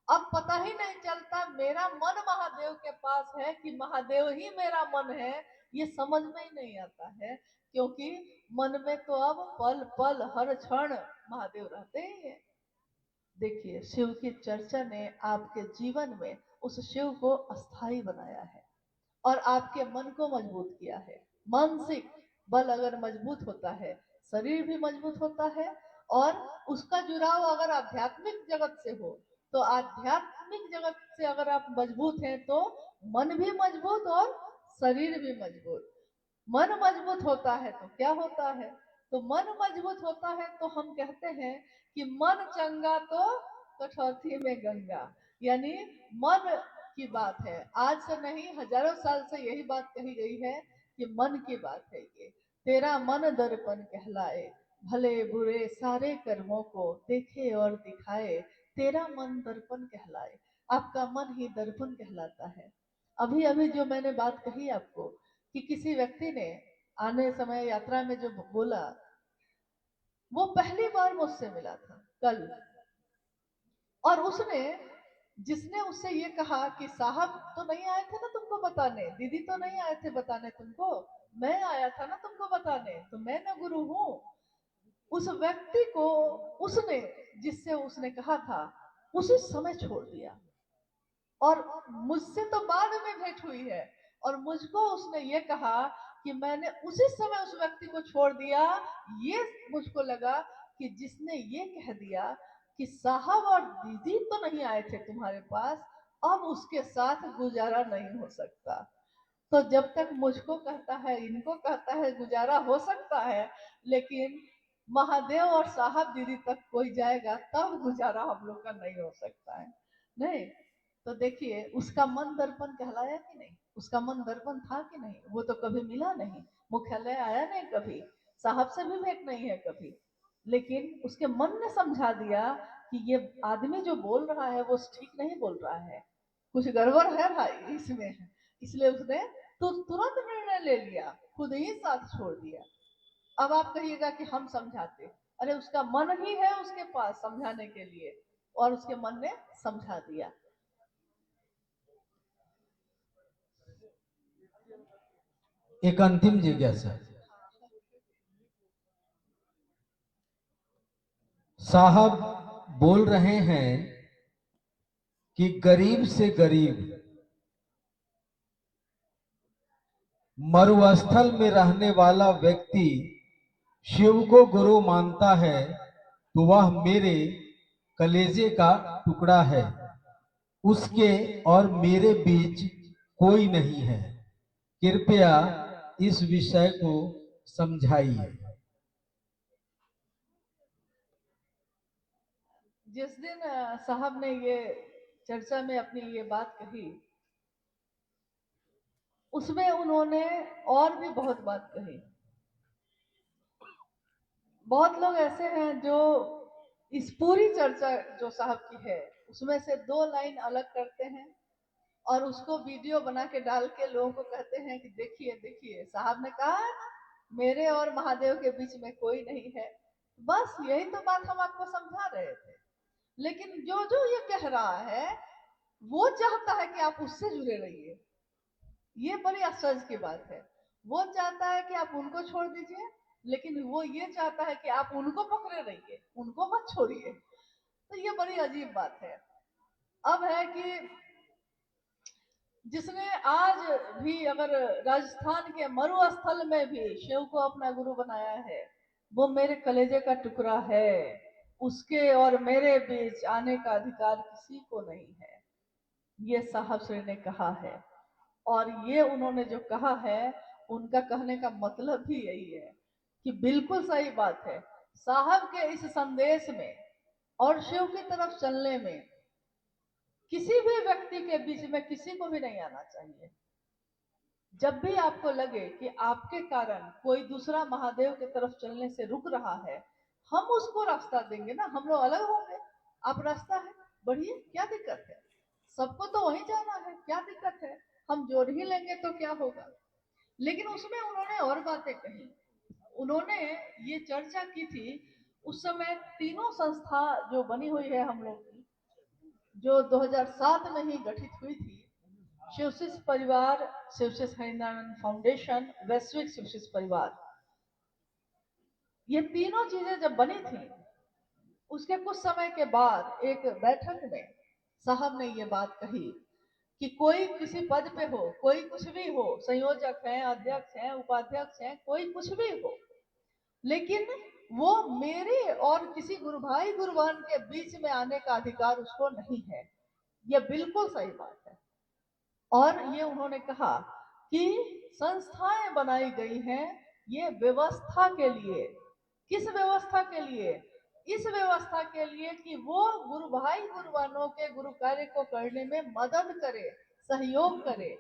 [SPEAKER 1] अब पता ही नहीं चलता मेरा मन महादेव के पास है कि महादेव ही मेरा मन है, ये समझ में ही नहीं आता है, क्योंकि मन में तो अब पल पल हर क्षण महादेव रहते ही हैं। देखिए शिव की चर्चा ने आपके जीवन में उस शिव को अस्थाई बनाया है और आपके मन को मजबूत किया है। मानसिक बल अगर मजबूत होता है, शरीर भी मजबूत होता है, और उसका जुड़ाव अगर आध्यात्मिक जगत से हो, तो आध्यात्मिक जगत से अगर आप मजबूत हैं तो मन भी मजबूत और शरीर भी मजबूत। मन मजबूत होता है तो क्या होता है? तो मन मजबूत होता है तो हम कहते हैं कि मन चंगा तो कठौती में गंगा। यानी मन की बात है, आज से नहीं हजारों साल से यही बात कही गई है कि मन की बात है ये। तेरा मन दर्पण कहलाए, भले बुरे सारे कर्मों को देखे और दिखाए, तेरा मन दर्पण कहलाए। आपका मन ही दर्पण कहलाता है। अभी अभी जो मैंने बात कही आपको कि किसी व्यक्ति ने आने समय यात्रा में जो बोला, वो पहली बार मुझसे मिला था कल, और उसने, जिसने उससे ये कहा कि साहब तो नहीं आए थे ना तुमको बताने, दीदी तो नहीं आए थे बताने तुमको, मैं आया था ना तुमको बताने, तो मैं ना गुरु हूँ। उस व्यक्ति को उसने, जिससे उसने कहा था, उसी समय छोड़ दिया, और मुझसे तो बाद में भेंट हुई है, और मुझको उसने ये कहा कि मैंने उसी समय उस व्यक्ति को छोड़ दिया। ये मुझको लगा कि जिसने ये कह दिया कि साहब और दीदी तो नहीं आए थे तुम्हारे पास, अब उसके साथ गुजारा नहीं हो सकता। तो जब तक मुझको कहता है, इनको कहता है गुजारा हो सकता है, लेकिन महादेव और साहब दीदी तक कोई जाएगा तब गुजारा हम लोग का नहीं हो सकता है। नहीं तो देखिए उसका मन दर्पण कहलाया कि नहीं, उसका मन दर्पण था कि नहीं, वो तो कभी मिला नहीं, मुख्यालय आया नहीं कभी, साहब से भी भेंट नहीं है कभी, लेकिन उसके मन ने समझा दिया कि ये आदमी जो बोल रहा है वो ठीक नहीं बोल रहा है, कुछ गड़बड़ है भाई इसमें, इसलिए उसने तो तुरंत निर्णय ले लिया, खुद ही साथ छोड़ दिया। अब आप कहिएगा कि हम समझाते, अरे उसका मन ही है उसके पास समझाने के लिए, और उसके मन ने समझा दिया।
[SPEAKER 2] एक अंतिम जिज्ञासा, साहब बोल रहे हैं कि गरीब से गरीब मरुस्थल में रहने वाला व्यक्ति शिव को गुरु मानता है तो वह मेरे कलेजे का टुकड़ा है, उसके और मेरे बीच कोई नहीं है, कृपया इस विषय को समझाइए।
[SPEAKER 1] जिस दिन साहब ने ये चर्चा में अपनी ये बात कही, उसमें उन्होंने और भी बहुत बात कही। बहुत लोग ऐसे हैं जो इस पूरी चर्चा जो साहब की है उसमें से 2 लाइन अलग करते हैं और उसको वीडियो बना के डाल के लोगों को कहते हैं कि देखिए देखिए साहब ने कहा है ना, मेरे और महादेव के बीच में कोई नहीं है। बस यही तो बात हम आपको समझा रहे थे, लेकिन जो जो ये कह रहा है वो चाहता है कि आप उससे जुड़े रहिए। ये बड़ी आश्चर्य की बात है। वो चाहता है कि आप उनको छोड़ दीजिए, लेकिन वो ये चाहता है कि आप उनको पकड़े रहिए, उनको मत छोड़िए। तो ये बड़ी अजीब बात है। अब है कि जिसने आज भी अगर राजस्थान के मरुस्थल में भी शिव को अपना गुरु बनाया है, वो मेरे कलेजे का टुकड़ा है, उसके और मेरे बीच आने का अधिकार किसी को नहीं है, ये साहब श्री ने कहा है। और ये उन्होंने जो कहा है उनका कहने का मतलब भी यही है कि बिल्कुल सही बात है। साहब के इस संदेश में और शिव की तरफ चलने में किसी भी व्यक्ति के बीच में किसी को भी नहीं आना चाहिए। जब भी आपको लगे कि आपके कारण कोई दूसरा महादेव की तरफ चलने से रुक रहा है, हम उसको रास्ता देंगे ना, हम लोग अलग होंगे, आप रास्ता है बढ़िए, क्या दिक्कत है, सबको तो वहीं जाना है, क्या दिक्कत है, हम जोड़ ही लेंगे तो क्या होगा। लेकिन उसमें उन्होंने और बातें कही। उन्होंने ये चर्चा की थी उस समय तीनों संस्था जो बनी हुई है हम लोग की, जो 2007 में ही गठित हुई थी, शिवशिष परिवार, शिवशिष हरिनारायण फाउंडेशन, वैश्विक शिवशिष परिवार, ये तीनों चीजें जब बनी थी उसके कुछ समय के बाद एक बैठक में साहब ने ये बात कही कि कोई किसी पद पे हो, कोई कुछ भी हो, संयोजक हैं, अध्यक्ष हैं, उपाध्यक्ष हैं, कोई कुछ भी हो, लेकिन वो मेरे और किसी गुरु भाई गुरुवान के बीच में आने का अधिकार उसको नहीं है। ये बिल्कुल सही बात है। और ये उन्होंने कहा कि संस्थाएं बनाई गई हैं ये व्यवस्था के लिए। किस व्यवस्था के लिए? इस व्यवस्था के लिए कि वो गुरु भाई गुरुवानों के गुरु कार्य को करने में मदद करे, सहयोग करे।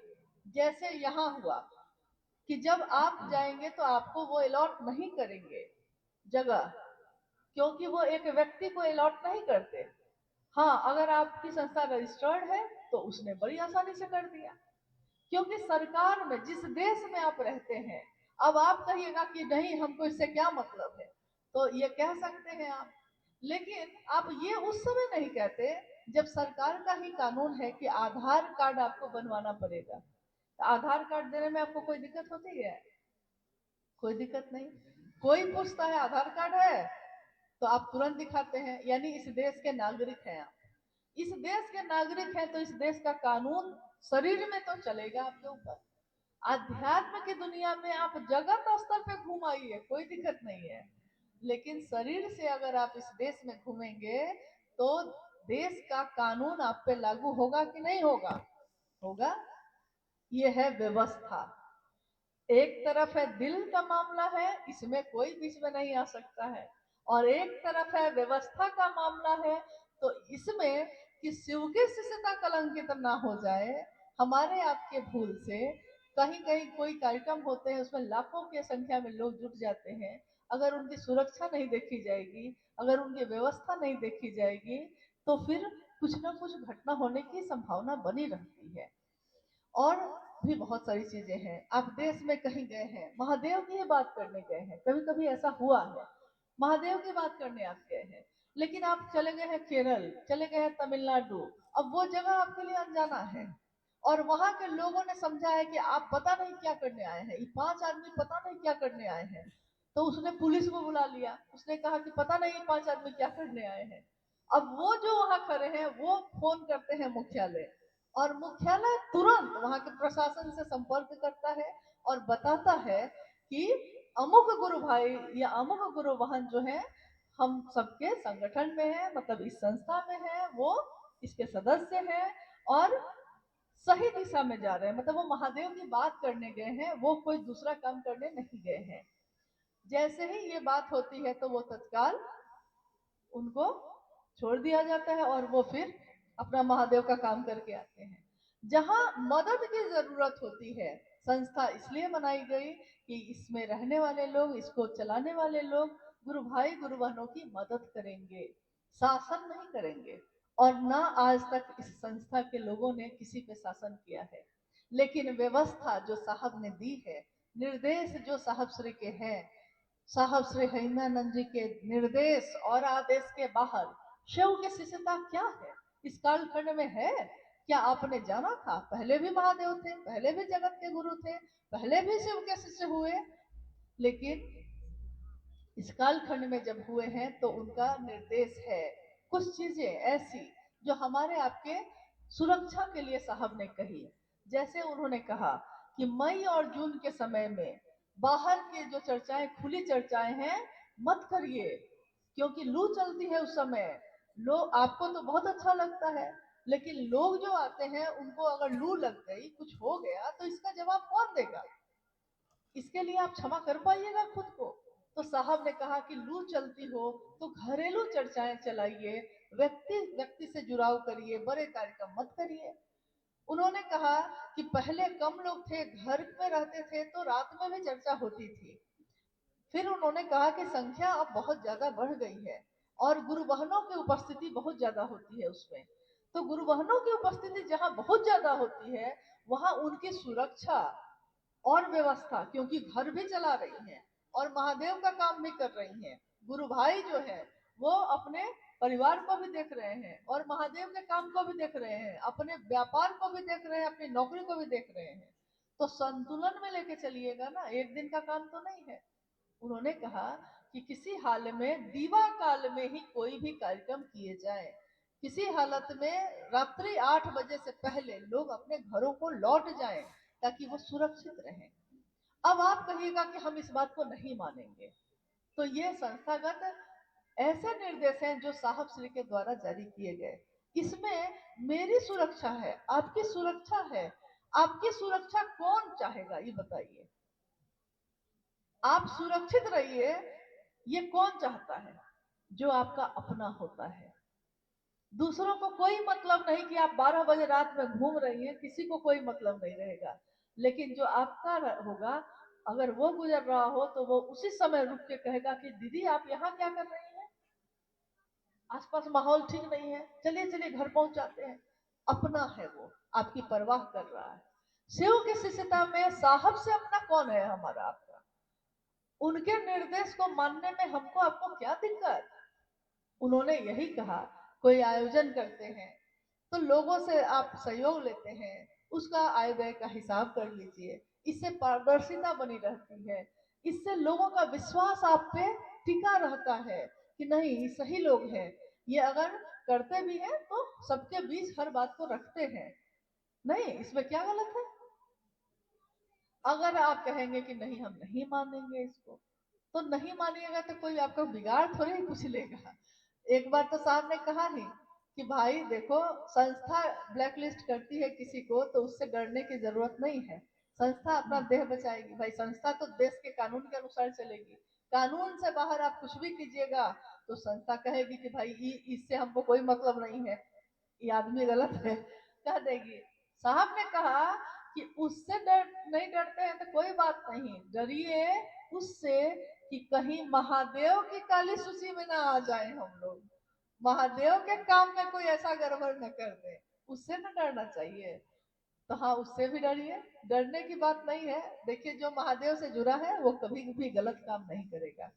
[SPEAKER 1] जैसे यहाँ हुआ कि जब आप जाएंगे तो आपको वो अलॉट नहीं करेंगे जगह, क्योंकि वो एक व्यक्ति को अलॉट नहीं करते। हाँ, अगर आपकी संस्था रजिस्टर्ड है तो उसने बड़ी आसानी से कर दिया, क्योंकि सरकार में जिस देश में आप रहते हैं, अब आप कहिएगा कि नहीं हमको इससे क्या मतलब है, तो ये कह सकते हैं आप, लेकिन आप ये उस समय नहीं कहते जब सरकार का ही कानून है कि आधार कार्ड आपको बनवाना पड़ेगा। तो आधार कार्ड देने में आपको कोई दिक्कत होती है? कोई दिक्कत नहीं। कोई पूछता है आधार कार्ड है तो आप तुरंत दिखाते हैं, यानी इस देश के नागरिक हैं आप। इस देश के नागरिक हैं तो इस देश का कानून शरीर में तो चलेगा आपके ऊपर। अध्यात्म की दुनिया में आप जगत स्तर पे घूम आइए, कोई दिक्कत नहीं है, लेकिन शरीर से अगर आप इस देश में घूमेंगे तो देश का कानून आप पे लागू होगा कि नहीं होगा? होगा। ये है व्यवस्था। एक तरफ है दिल का मामला है, इसमें कोई बीच में नहीं आ सकता है, और एक तरफ है व्यवस्था का मामला है, तो इसमें कि शिव की शिष्यता कलंकित ना हो जाए हमारे आपके भूल से। कहीं कहीं कोई कार्यक्रम होते हैं, उसमें लाखों की संख्या में लोग जुट जाते हैं, अगर उनकी सुरक्षा नहीं देखी जाएगी, अगर उनकी व्यवस्था नहीं देखी जाएगी, तो फिर कुछ ना कुछ घटना होने की संभावना बनी रहती है। और भी बहुत सारी चीजें हैं। आप देश में कहीं गए हैं, महादेव की ही बात करने गए हैं, कभी कभी ऐसा हुआ है, महादेव की बात करने आप गए हैं, लेकिन आप चले गए हैं केरल, चले गए हैं तमिलनाडु, अब वो जगह आपके लिए अनजाना है, और वहां के लोगों ने समझा है कि आप पता नहीं क्या करने आए हैं, ये 5 आदमी पता नहीं क्या करने आए हैं, तो उसने पुलिस को बुला लिया, उसने कहा कि पता नहीं ये 5 आदमी क्या करने आए हैं। अब वो जो वहां खड़े हैं वो फोन करते हैं मुख्यालय, और मुख्यालय तुरंत वहां के प्रशासन से संपर्क करता है और बताता है कि अमुक गुरु भाई या अमुक गुरु वाहन जो है हम सबके संगठन में है, मतलब इस संस्था में है, वो इसके सदस्य हैं और सही दिशा में जा रहे हैं, मतलब वो महादेव की बात करने गए हैं, वो कोई दूसरा काम करने नहीं गए हैं। जैसे ही ये बात होती है तो वो तत्काल उनको छोड़ दिया जाता है और वो फिर अपना महादेव का काम करके आते हैं। जहां मदद की जरूरत होती है, संस्था इसलिए बनाई गई कि इसमें रहने वाले लोग, इसको चलाने वाले लोग गुरु भाई गुरु बहनों की मदद करेंगे, शासन नहीं करेंगे। और ना आज तक इस संस्था के लोगों ने किसी पे शासन किया है, लेकिन व्यवस्था जो साहब ने दी है, निर्देश जो साहब श्री के हैं, साहब श्री हिमानंद जी के निर्देश और आदेश के बाहर शिव की शिष्यता क्या है, इस कालखंड में है? क्या आपने जाना था? पहले भी महादेव थे, पहले भी जगत के गुरु थे, पहले भी शिव के शिष्य हुए, लेकिन इस कालखंड में जब हुए हैं तो उनका निर्देश है कुछ चीजें ऐसी जो हमारे आपके सुरक्षा के लिए साहब ने कही। जैसे उन्होंने कहा कि मई और जून के समय में बाहर के जो चर्चाएं, खुली चर्चाएं हैं, मत करिए, क्योंकि लू चलती है उस समय। लोग, आपको तो बहुत अच्छा लगता है, लेकिन लोग जो आते हैं उनको अगर लू लग गई, कुछ हो गया, तो इसका जवाब कौन देगा? इसके लिए आप क्षमा कर पाइएगा खुद को? तो साहब ने कहा कि लू चलती हो तो घरेलू चर्चाएं चलाइए, व्यक्ति व्यक्ति से जुड़ाव करिए, बड़े कार्यक्रम मत करिए। उन्होंने कहा कि पहले कम लोग थे, घर में रहते थे, तो रात में भी चर्चा होती थी। फिर उन्होंने कहा कि संख्या अब बहुत ज्यादा बढ़ गई है और गुरु बहनों की उपस्थिति बहुत ज्यादा होती है उसमें। तो गुरु बहनों की उपस्थिति जहां बहुत ज्यादा होती है, वहां उनकी सुरक्षा और व्यवस्था, क्योंकि घर भी चला रही हैं और महादेव का काम भी कर रही हैं, गुरु भाई जो है वो अपने परिवार को भी देख रहे हैं और महादेव के काम को भी देख रहे हैं, अपने व्यापार को भी देख रहे हैं, अपनी नौकरी को भी देख रहे हैं, तो संतुलन में लेके चलिएगा ना, एक दिन का काम तो नहीं है। उन्होंने कहा कि किसी हाल में दीवा काल में ही कोई भी कार्यक्रम किए जाए, किसी हालत में रात्रि 8 बजे से पहले लोग अपने घरों को लौट जाएं ताकि वो सुरक्षित रहें। अब आप कहिएगा कि हम इस बात को नहीं मानेंगे, तो ये संस्थागत ऐसे निर्देश हैं जो साहब श्री के द्वारा जारी किए गए। इसमें मेरी सुरक्षा है, आपकी सुरक्षा है, आपकी सुरक्षा कौन चाहेगा ये बताइए? आप सुरक्षित रहिए, ये कौन चाहता है? जो आपका अपना होता है। दूसरों को कोई मतलब नहीं कि आप 12 बजे रात में घूम रही हैं, किसी को कोई मतलब नहीं रहेगा, लेकिन जो आपका होगा, अगर वो गुजर रहा हो तो वो उसी समय रुक के कहेगा कि दीदी आप यहाँ क्या कर रही हैं, आसपास माहौल ठीक नहीं है, चलिए चलिए घर पहुंचाते हैं। अपना है वो, आपकी परवाह कर रहा है। शिव की शिष्यता में साहब से अपना कौन है हमारा आपका? उनके निर्देश को मानने में हमको आपको क्या दिक्कत? उन्होंने यही कहा, कोई आयोजन करते हैं तो लोगों से आप सहयोग लेते हैं, उसका आय व्यय का हिसाब कर लीजिए, इससे पारदर्शिता बनी रहती है, इससे लोगों का विश्वास आप पे टिका रहता है कि नहीं ये सही लोग हैं, ये अगर करते भी हैं तो सबके बीच हर बात को रखते हैं, नहीं इसमें क्या गलत है? अगर आप कहेंगे कि नहीं हम नहीं मानेंगे इसको, तो नहीं मानिएगा तो कोई आपका बिगाड़ थोड़ी ही कुछ लेगा। एक बार तो साहब ने कहा ही कि भाई देखो, संस्था ब्लैकलिस्ट करती है किसी को तो उससे डरने की जरूरत नहीं है, संस्था अपना देह बचाएगी। भाई संस्था तो देश के कानून के अनुसार चलेगी, कानून से बाहर आप कुछ भी कीजिएगा तो संस्था कहेगी कि भाई इससे हमको कोई मतलब नहीं है, ये आदमी गलत है, कह देगी। साहब ने कहा कि उससे डर नहीं डरते हैं तो कोई बात नहीं, डरिए उससे कि कहीं महादेव की काली सूची में ना आ जाए हम लोग, महादेव के काम में कोई ऐसा गड़बड़ न कर दे, उससे न डरना चाहिए। तो हाँ, उससे भी डरिए, डरने की बात नहीं है। देखिए, जो महादेव से जुड़ा है वो कभी भी गलत काम नहीं करेगा,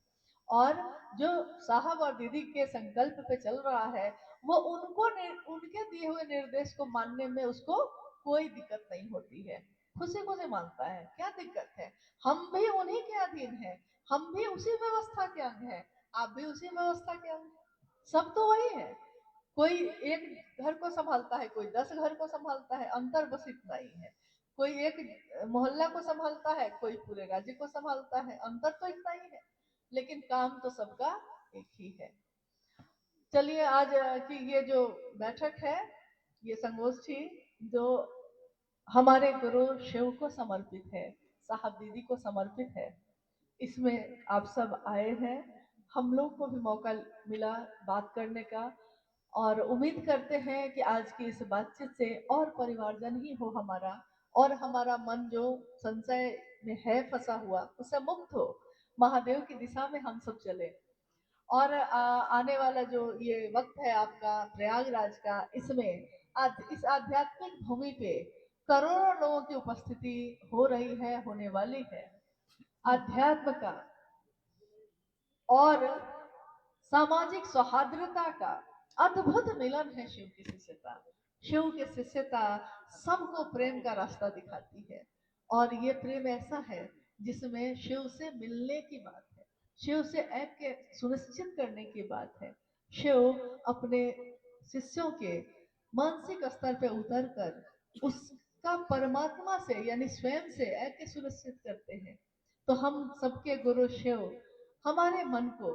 [SPEAKER 1] और जो साहब और दीदी के संकल्प पे चल रहा है वो उनके दिए हुए निर्देश को मानने में उसको कोई दिक्कत नहीं होती है, खुशी खुशी मानता है, क्या दिक्कत है। हम भी उन्हीं के अधीन हैं, हम भी उसी व्यवस्था के अंग हैं, आप भी उसी व्यवस्था के अंग हैं। सब तो वही है, कोई एक घर को संभालता है, कोई 10 घर को संभालता है, अंतर बस इतना ही है। कोई एक मोहल्ला को संभालता है, कोई पूरे राज्य को संभालता है, अंतर तो इतना ही है, लेकिन काम तो सबका एक ही है। चलिए, आज की ये जो बैठक है, ये संगोष्ठी जो हमारे गुरु शिव को समर्पित है, साहब दीदी को समर्पित है, इसमें आप सब आए हैं, हम लोग को भी मौका मिला बात करने का, और उम्मीद करते हैं कि आज की इस बातचीत से और परिवारजन ही हो हमारा, और हमारा मन जो संशय में है फंसा हुआ उससे मुक्त हो, महादेव की दिशा में हम सब चले। और आने वाला जो ये वक्त है आपका प्रयागराज का, इसमें इस आध्यात्मिक भूमि पे करोड़ों लोगों की उपस्थिति हो रही है, होने वाली है। अध्यात्म का और सामाजिक सौहार्द्रता का अद्भुत मिलन है शिव की शिष्यता। शिव की शिष्यता सबको प्रेम का रास्ता दिखाती है, और ये प्रेम ऐसा है जिसमें शिव से मिलने की बात है, शिव से ऐक्य सुनिश्चित करने की बात है। शिव अपने शिष्यों के मानसिक स्तर पर उतर कर उसका परमात्मा से यानी स्वयं से ऐक्य सुनिश्चित करते हैं। तो हम सबके गुरु शिव हमारे मन को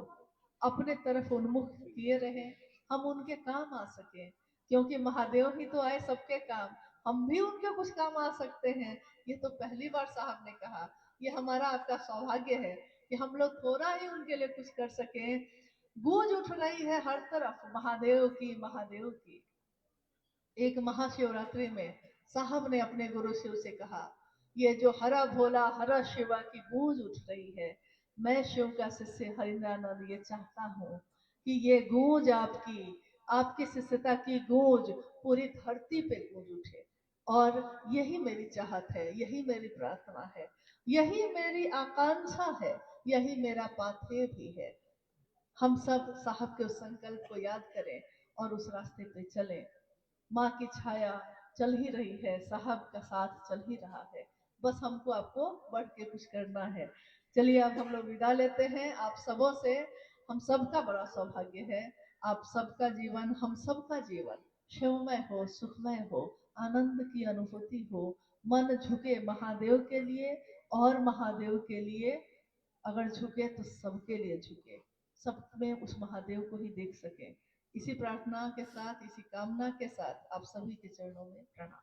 [SPEAKER 1] अपने तरफ उन्मुख किए रहे, हम उनके काम आ सके, क्योंकि महादेव ही तो आए सबके काम, हम भी उनके कुछ काम आ सकते हैं। ये तो पहली बार साहब ने कहा, ये हमारा आपका सौभाग्य है कि हम लोग थोड़ा ही उनके लिए कुछ कर सके। गूंज उठ रही है हर तरफ महादेव की, महादेव की। एक महाशिवरात्रि में साहब ने अपने गुरु शिव से कहा, ये जो हरा भोला हरा शिवा की गूंज उठ रही है, मैं शिव का शिष्य हरिंद्रानंद ये चाहता हूँ कि ये गूंज आपकी आपकी शिष्यता की गूंज पूरी धरती पे गूंज उठे। और यही मेरी चाहत है, यही मेरी प्रार्थना है, यही मेरी आकांक्षा है, यही मेरा पाथेय भी है। हम सब साहब के उस संकल्प को याद करें और उस रास्ते पे चलें। माँ की छाया चल ही रही है, साहब का साथ चल ही रहा है, बस हमको आपको बढ़ के कुछ करना है। चलिए, अब हम लोग विदा लेते हैं आप सबों से। हम सबका बड़ा सौभाग्य है, आप सबका जीवन, हम सबका जीवन शिवमय हो, सुखमय हो, आनंद की अनुभूति हो, मन झुके महादेव के लिए, और महादेव के लिए अगर झुके तो सबके लिए झुके, सब में उस महादेव को ही देख सके। इसी प्रार्थना के साथ, इसी कामना के साथ आप सभी के चरणों में प्रणाम।